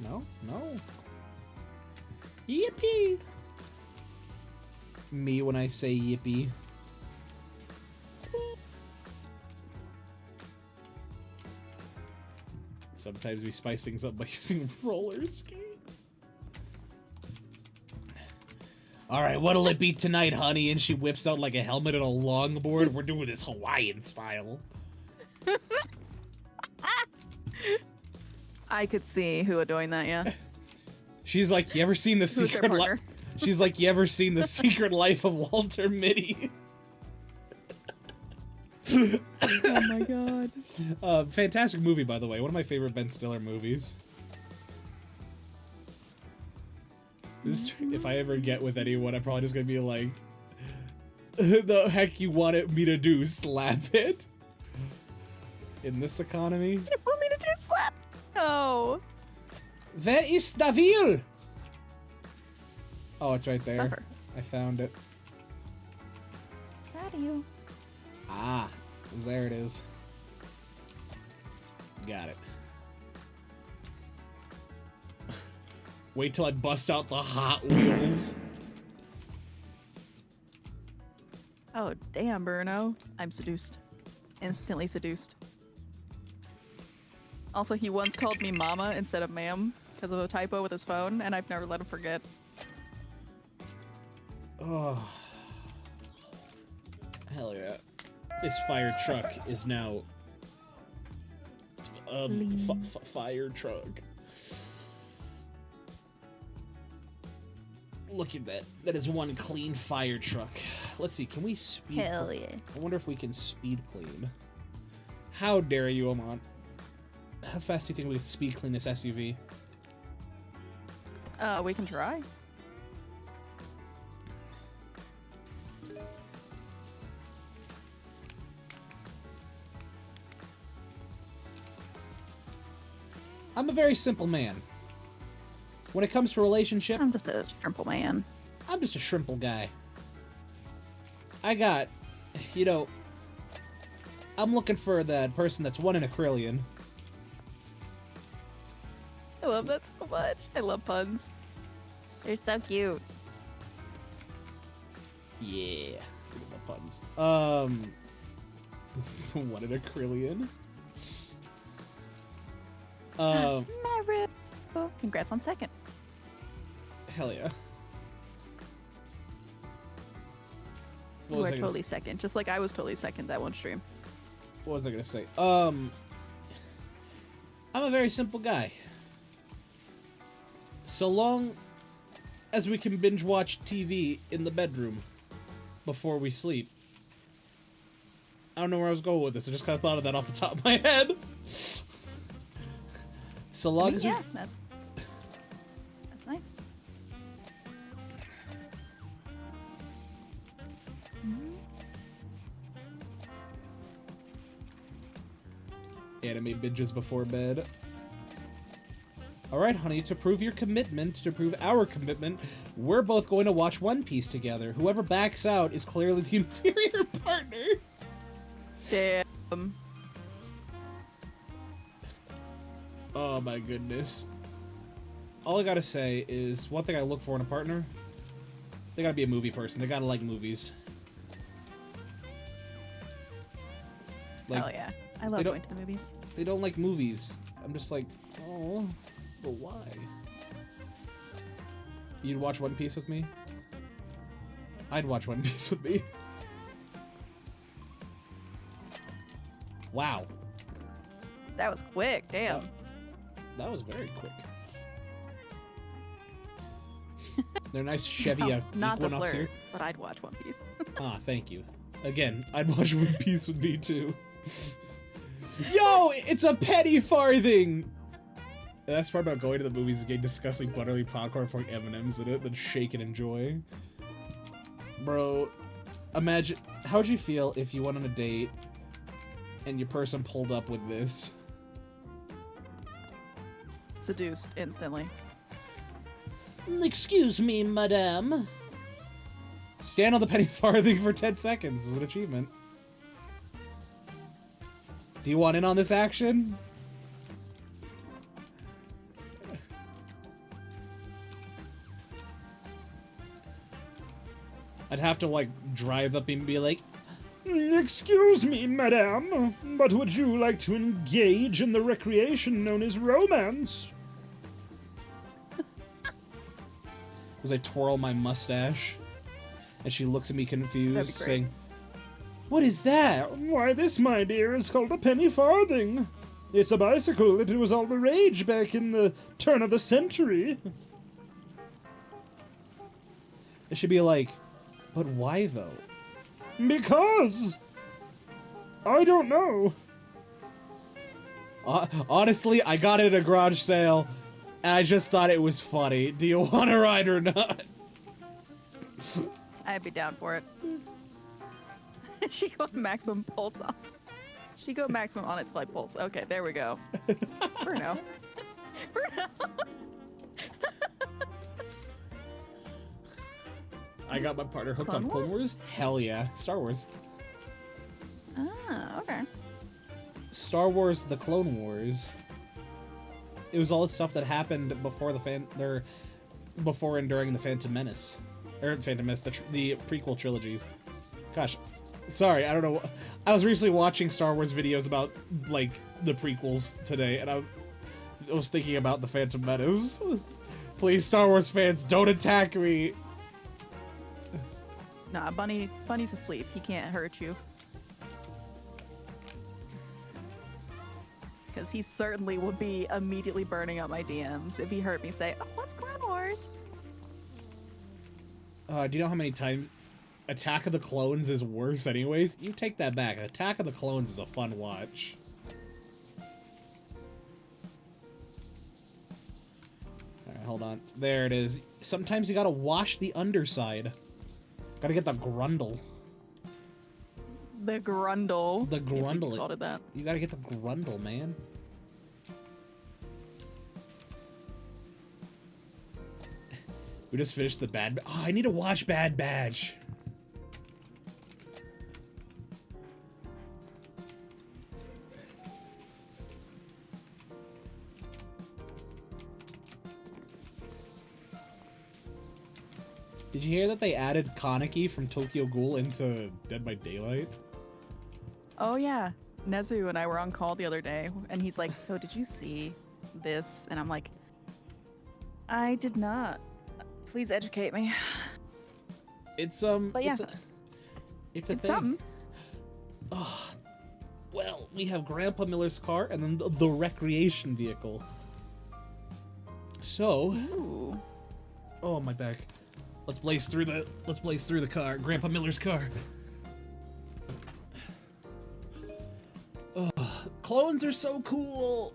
No? No. Yippee! Me when I say yippee. Sometimes we spice things up by using roller skates. Alright, what'll it be tonight, honey? And she whips out like a helmet and a longboard. We're doing this Hawaiian style. I could see who are doing that, yeah. She's like, you ever seen the Who's their secret life? partner? She's like, you ever seen the secret life of Walter Mitty? Oh my god. Fantastic movie, by the way. One of my favorite Ben Stiller movies. This, if I ever get with anyone, I'm probably just gonna be like, the heck you wanted me to do? Slap it? In this economy? You want me to do slap? No. Where is the wheel? Oh, it's right there. Suffer. I found it. Proud of you. Ah, there it is. Got it. Wait till I bust out the Hot Wheels. Oh, damn, Bruno. I'm seduced. Instantly seduced. Also, he once called me mama instead of ma'am because of a typo with his phone, and I've never let him forget. Oh. Hell yeah. This fire truck is now fire truck. Look at that. That is one clean fire truck. Let's see, can we speed Hell yeah. I wonder if we can speed clean. How dare you, Amon? How fast do you think we can speed clean this SUV? We can try. I'm a very simple man. When it comes to relationship, I'm just a simple man. I'm just a shrimple guy. I got, you know, I'm looking for that person that's one in a trillion. I love that so much. I love puns. They're so cute. Yeah. Forget the puns. One in a trillion. Maru. Congrats on second. Hell yeah. You are totally second, just like I was totally second that one stream. What was I gonna say? I'm a very simple guy. So long as we can binge watch TV in the bedroom before we sleep. I don't know where I was going with this. I just kind of thought of that off the top of my head. So long as yeah, that's nice. Anime binges before bed. Alright, honey, to prove your commitment, to prove our commitment, we're both going to watch One Piece together. Whoever backs out is clearly the inferior partner. Damn. Oh my goodness. All I gotta say is, one thing I look for in a partner, they gotta be a movie person. They gotta like movies. Like, hell yeah. I love going to the movies. They don't like movies. I'm just like, oh, but why? You'd watch One Piece with me? I'd watch One Piece with me. Wow. That was quick, damn. That was very quick. They're nice Chevy not the Equinox flirt, here. but I'd watch One Piece. Ah, thank you. Again, I'd watch One Piece with me too. Yo, it's a penny farthing! The best part about going to the movies is getting disgusting butterly popcorn pouring M&Ms in it, then shake and enjoy. Bro, imagine, how would you feel if you went on a date and your person pulled up with this? Seduced instantly. Excuse me, madame. Stand on the penny farthing for 10 seconds is an achievement. Do you want in on this action? I'd have to, like, drive up and be like, excuse me, madame, but would you like to engage in the recreation known as romance? As I twirl my mustache, and she looks at me confused, saying, what is that? Why, this, my dear, is called a penny farthing. It's a bicycle. It was all the rage back in the turn of the century. It should be like, but why though? Because! I don't know. Honestly, I got it at a garage sale, and I just thought it was funny. Do you want to ride or not? I'd be down for it. She got maximum pulse on. She got maximum on its flight pulse. Okay, there we go. Bruno. for now. I got my partner hooked on Clone Clone Wars? Wars. Hell yeah, Star Wars. Ah, okay. Star Wars: The Clone Wars. It was all the stuff that happened before before and during the Phantom Menace, or Phantom Menace, the prequel trilogies. Gosh, sorry, I don't know. I was recently watching Star Wars videos about like the prequels today, and I was thinking about the Phantom Menace. Please, Star Wars fans, don't attack me. Nah, Bunny's asleep. He can't hurt you. Because he certainly would be immediately burning up my DMs if he heard me say, "Oh, what's Clone Wars?" Do you know how many times Attack of the Clones is worse anyways? You take that back. Attack of the Clones is a fun watch. Alright, hold on. There it is. Sometimes you gotta wash the underside. Gotta get the grundle. The grundle. The grundle. If we called it that. You gotta get the grundle, man. We just finished the Bad... Oh, I need to watch Bad Batch. Did you hear that they added Kaneki from Tokyo Ghoul into Dead by Daylight? Oh yeah, Nezu and I were on call the other day, and he's like, "So did you see this?" And I'm like, "I did not. Please educate me." It's But yeah, it's a it's thing. something. Oh, well, we have Grandpa Miller's car and then the recreation vehicle. So, Ooh. oh my back. Let's blaze through the car. Grandpa Miller's car. Oh, clones are so cool.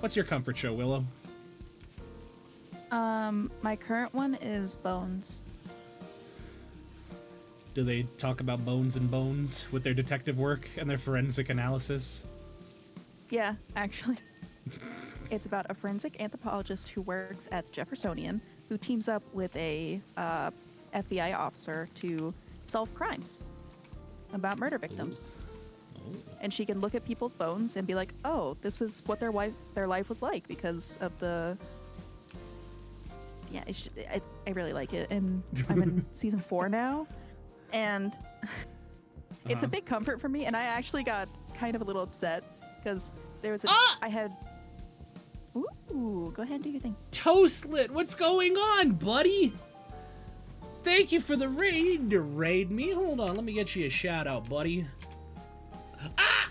What's your comfort show, Willow? My current one is Bones. Do they talk about Bones and Bones with their detective work and their forensic analysis? Yeah, actually. It's about a forensic anthropologist who works at the Jeffersonian who teams up with a FBI officer to solve crimes about murder victims. Oh. And she can look at people's bones and be like, "Oh, this is what their life was like because of the." Yeah, I really like it, and I'm in season 4 now, and it's a big comfort for me. And I actually got kind of a little upset because there was I had. Ooh, go ahead and do your thing. Toastlet, what's going on, buddy? Thank you for the raid to raid me. Hold on, let me get you a shout out, buddy. Ah!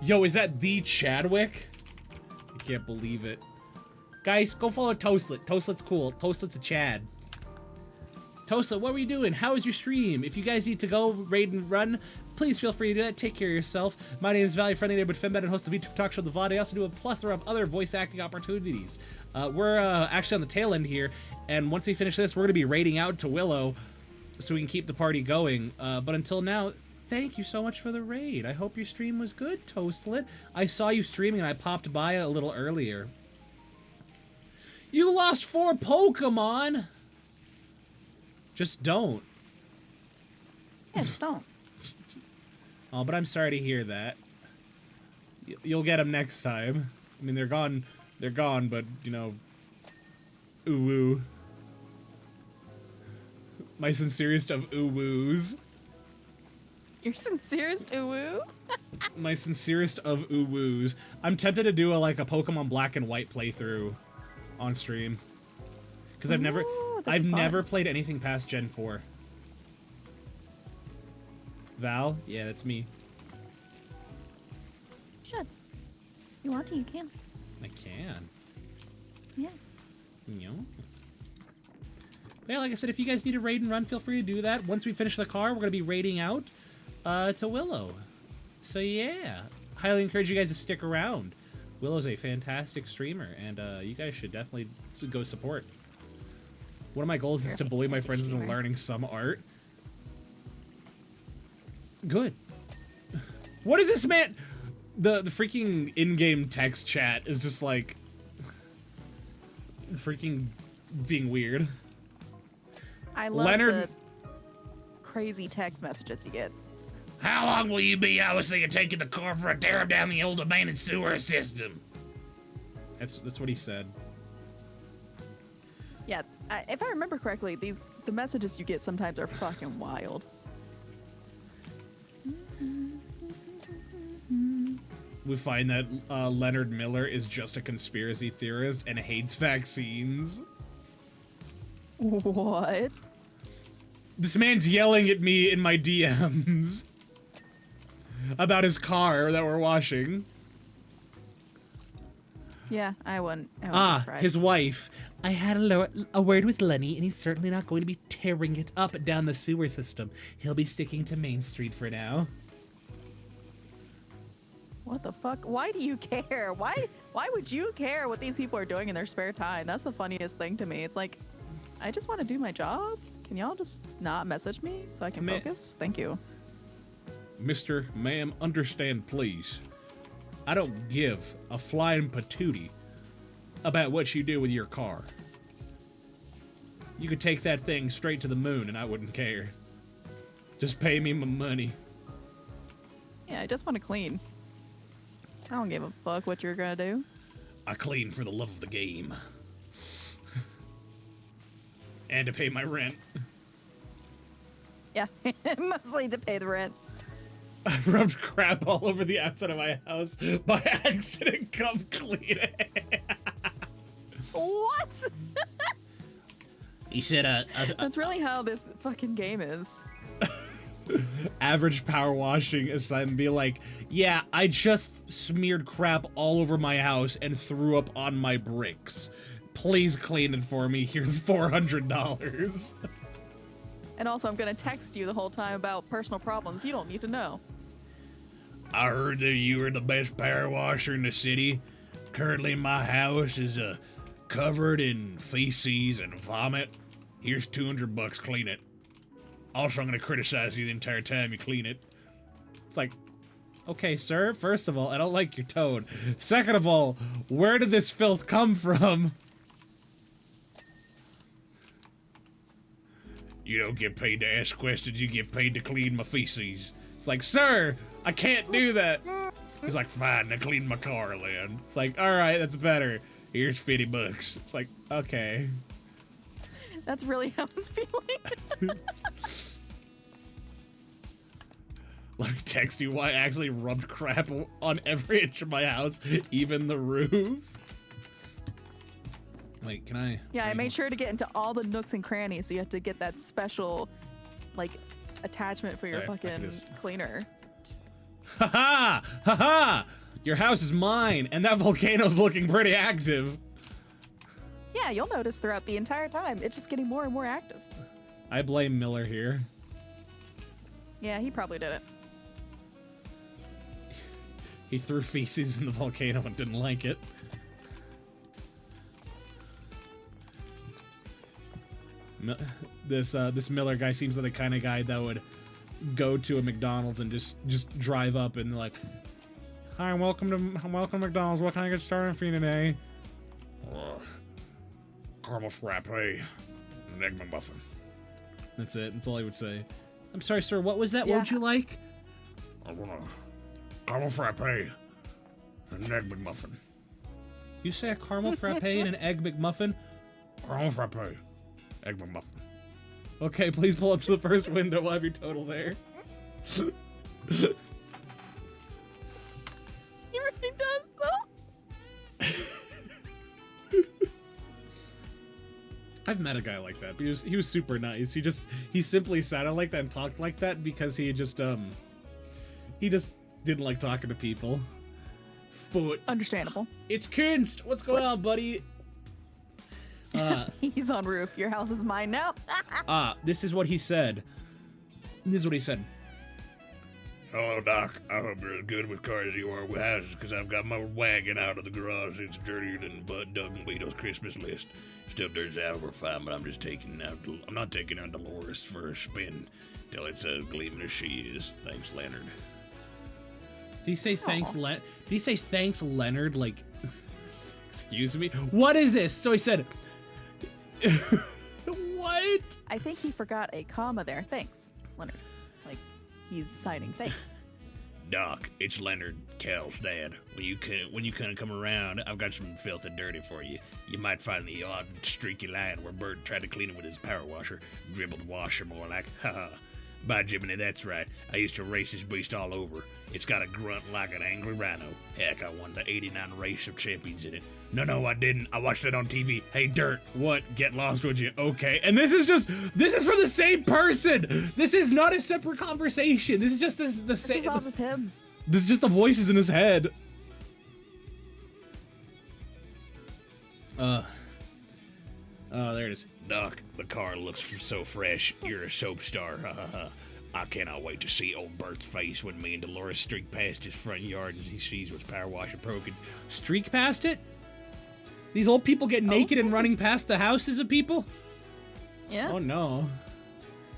Yo, is that the Chadwick? I can't believe it. Guys, go follow Toastlet. Toastlet's cool. Toastlet's a Chad. Toastlet, what were you doing? How was your stream? If you guys need to go raid and run, please feel free to do that. Take care of yourself. My name is Valley Friendly Neighborhood Fembed and host of the VTube Talk Show The VOD. I also do a plethora of other voice acting opportunities. We're actually on the tail end here, and once we finish this, we're going to be raiding out to Willow so we can keep the party going. But until now, thank you so much for the raid. I hope your stream was good, Toastlet. I saw you streaming and I popped by a little earlier. You lost 4 Pokemon! Just don't. Yeah, just don't. Oh, but I'm sorry to hear that. You'll get them next time. I mean, they're gone, but, you know, ooh-woo. My sincerest of ooh-woos. Your sincerest ooh-woo? My sincerest of ooh-woos. I'm tempted to do a Pokemon Black and White playthrough on stream. Because I've never played anything past Gen 4. Val? Yeah, that's me. You should. You want to, you can. I can. Yeah. You know? But yeah, like I said, if you guys need to raid and run, feel free to do that. Once we finish the car, we're going to be raiding out to Willow. So yeah, highly encourage you guys to stick around. Willow's a fantastic streamer, and you guys should definitely go support. One of my goals is to bully my friends into learning some art. Good. What is this man? The freaking in-game text chat is just like freaking being weird. I love Leonard, the crazy text messages you get. How long will you be out thinking taking the car for a tear down the old abandoned sewer system? that's what he said. Yeah, if I remember correctly, the messages you get sometimes are fucking wild. We find that Leonard Miller is just a conspiracy theorist and hates vaccines. What? This man's yelling at me in my DMs about his car that we're washing. Yeah, I wouldn't surprised. His wife. I had a word with Lenny, and he's certainly not going to be tearing it up down the sewer system. He'll be sticking to Main Street for now. What the fuck? Why do you care? Why would you care what these people are doing in their spare time? That's the funniest thing to me. It's like, I just want to do my job. Can y'all just not message me so I can focus? Thank you. Mr. Ma'am, understand, please. I don't give a flying patootie about what you do with your car. You could take that thing straight to the moon and I wouldn't care. Just pay me my money. Yeah, I just want to clean. I don't give a fuck what you're gonna do. I clean for the love of the game. And to pay my rent. Yeah, mostly to pay the rent. I rubbed crap all over the outside of my house by accident. Come clean it. What? He said, That's really how this fucking game is. Average power washing assignment be like, yeah, I just smeared crap all over my house and threw up on my bricks. Please clean it for me. Here's $400. And also, I'm gonna text you the whole time about personal problems you don't need to know. I heard that you were the best power washer in the city. Currently, my house is covered in feces and vomit. Here's $200. Clean it. Also, I'm gonna criticize you the entire time you clean it. It's like, okay, sir, first of all, I don't like your tone. Second of all, where did this filth come from? You don't get paid to ask questions, you get paid to clean my feces. It's like, sir, I can't do that. He's like, fine, now clean my car, then. It's like, all right, that's better. Here's $50. It's like, okay. That's really how it's feeling. Let me text you why I actually rubbed crap on every inch of my house, even the roof. Wait, can I? Yeah, I made sure to get into all the nooks and crannies, so you have to get that special, like, attachment for your fucking cleaner. Ha ha! Ha ha! Your house is mine, and that volcano's looking pretty active. Yeah, you'll notice throughout the entire time. It's just getting more and more active. I blame Miller here. Yeah, he probably did it. He threw feces in the volcano and didn't like it. This Miller guy seems like the kind of guy that would go to a McDonald's and just drive up and like, hi, welcome to McDonald's. What can I get started for you today? Caramel frappe, an egg McMuffin. That's it. That's all he would say. I'm sorry, sir. What was that? Yeah. What would you like? I want a caramel frappe, an egg McMuffin. You say a caramel frappe and an egg McMuffin? Caramel frappe, egg McMuffin. Okay, please pull up to the first window. We'll have your total there. He really does, though. I've met a guy like that. He was super nice. He simply sounded like that and talked like that because he just didn't like talking to people. Foot. Understandable. It's Kunst. What's going on, buddy? He's on roof. Your house is mine now. This is what he said. Hello, Doc. I hope you're as good with cars as you are with houses, because I've got my wagon out of the garage. It's dirtier than Doug and Beatles' Christmas list. Still dirties out over fine, but I'm not taking out Dolores for a spin till it's as gleaming as she is. Thanks, Leonard. Did he say thanks, Aw. Did he say thanks, Leonard? Like, excuse me? What is this? So he said, what? I think he forgot a comma there. Thanks, Leonard. Like, he's signing thanks. Doc, it's Leonard, Cal's dad. When you kind of come around, I've got some filthy dirty for you. You might find the odd streaky line where Bert tried to clean it with his power washer. Dribbled washer, more like. Haha. By Jiminy, that's right. I used to race this beast all over. It's got a grunt like an angry rhino. Heck, I won the 89 race of champions in it. No, I didn't. I watched it on TV. Hey, Dirt, what? Get lost, would you? Okay. And this is from the same person. This is not a separate conversation. This is just the This same. is all just him. This is just the voices in his head. Oh, there it is. Doc, the car looks so fresh. You're a soap star. Ha ha ha. I cannot wait to see old Bert's face when me and Dolores streak past his front yard and he sees what's power washer broken. Streak past it? These old people get naked and running past the houses of people? Yeah. Oh no.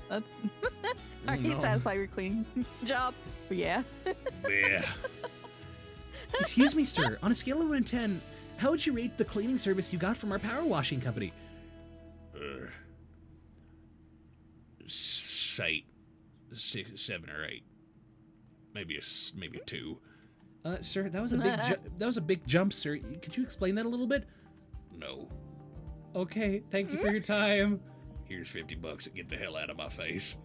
Are Oh, you no. satisfied with your cleaning job? Yeah. Yeah. Excuse me, sir. On a scale of 1 to 10, how would you rate the cleaning service you got from our power washing company? Say 6, 7, or 8. Maybe a 2. Sir, that was a big jump, sir. Could you explain that a little bit? No. Okay, thank you for your time. Here's $50 and get the hell out of my face.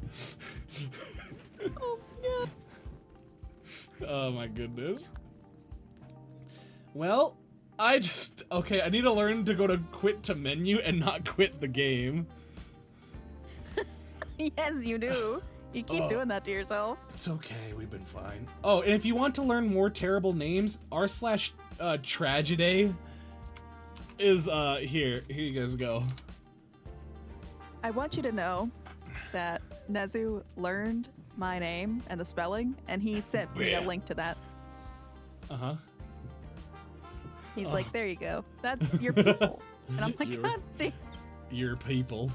Oh, yeah. Oh my goodness. Well, I need to learn to go to quit to menu and not quit the game. Yes, you do. You keep doing that to yourself. It's okay, we've been fine. Oh, and if you want to learn more terrible names, r/tragedy is here you guys go. I want you to know that Nezu learned my name and the spelling, and he sent me a link to that. Uh-huh. He's like, there you go. That's your people. And I'm like, God damn. Your people.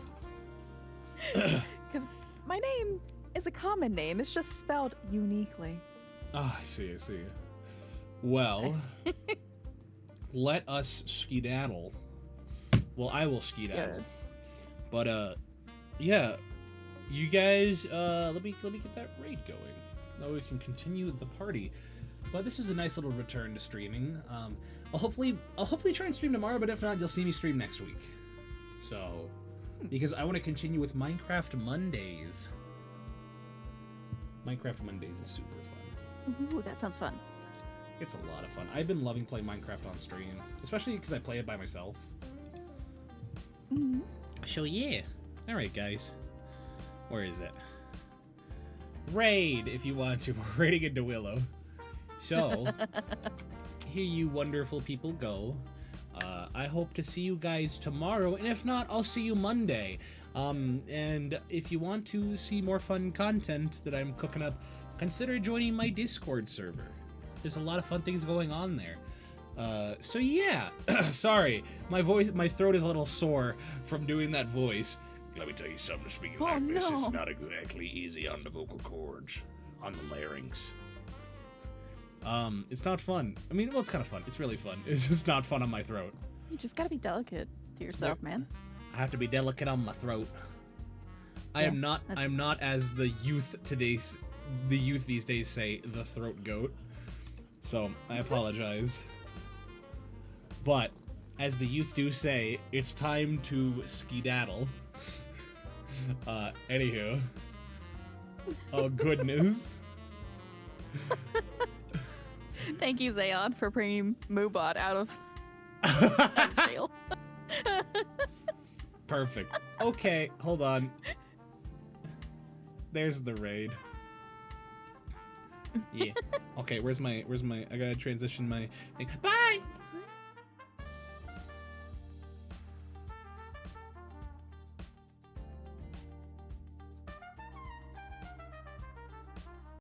Because my name is a common name. It's just spelled uniquely. Ah, I see. Well, let us skedaddle. Well, I will skedaddle. Good. But yeah, you guys, let me get that raid going. Now we can continue the party. But this is a nice little return to streaming. I'll hopefully try and stream tomorrow, but if not, you'll see me stream next week. So, because I want to continue with Minecraft Mondays. Minecraft Mondays is super fun. Ooh, that sounds fun. It's a lot of fun. I've been loving playing Minecraft on stream, especially because I play it by myself. Mm-hmm. So yeah. Alright, guys. Where is it? Raid, if you want to. We're raiding into Willow. So, here you wonderful people go. I hope to see you guys tomorrow, and if not, I'll see you Monday. And if you want to see more fun content that I'm cooking up, consider joining my Discord server. There's a lot of fun things going on there. So yeah, sorry, my throat is a little sore from doing that voice. Let me tell you something, speaking Oh, like this, no. it's not exactly easy on the vocal cords, on the larynx. It's not fun. I mean, well, it's kind of fun. It's really fun. It's just not fun on my throat. You just gotta be delicate to yourself, man. I have to be delicate on my throat. I'm not as the youth these days say, the throat goat. So I apologize. But as the youth do say, it's time to skedaddle. Anywho. Oh goodness. Thank you, Zayon, for bringing Moobot out of jail. Perfect. Okay, hold on. There's the raid. Yeah. Okay, where's my I gotta transition my thing. Bye!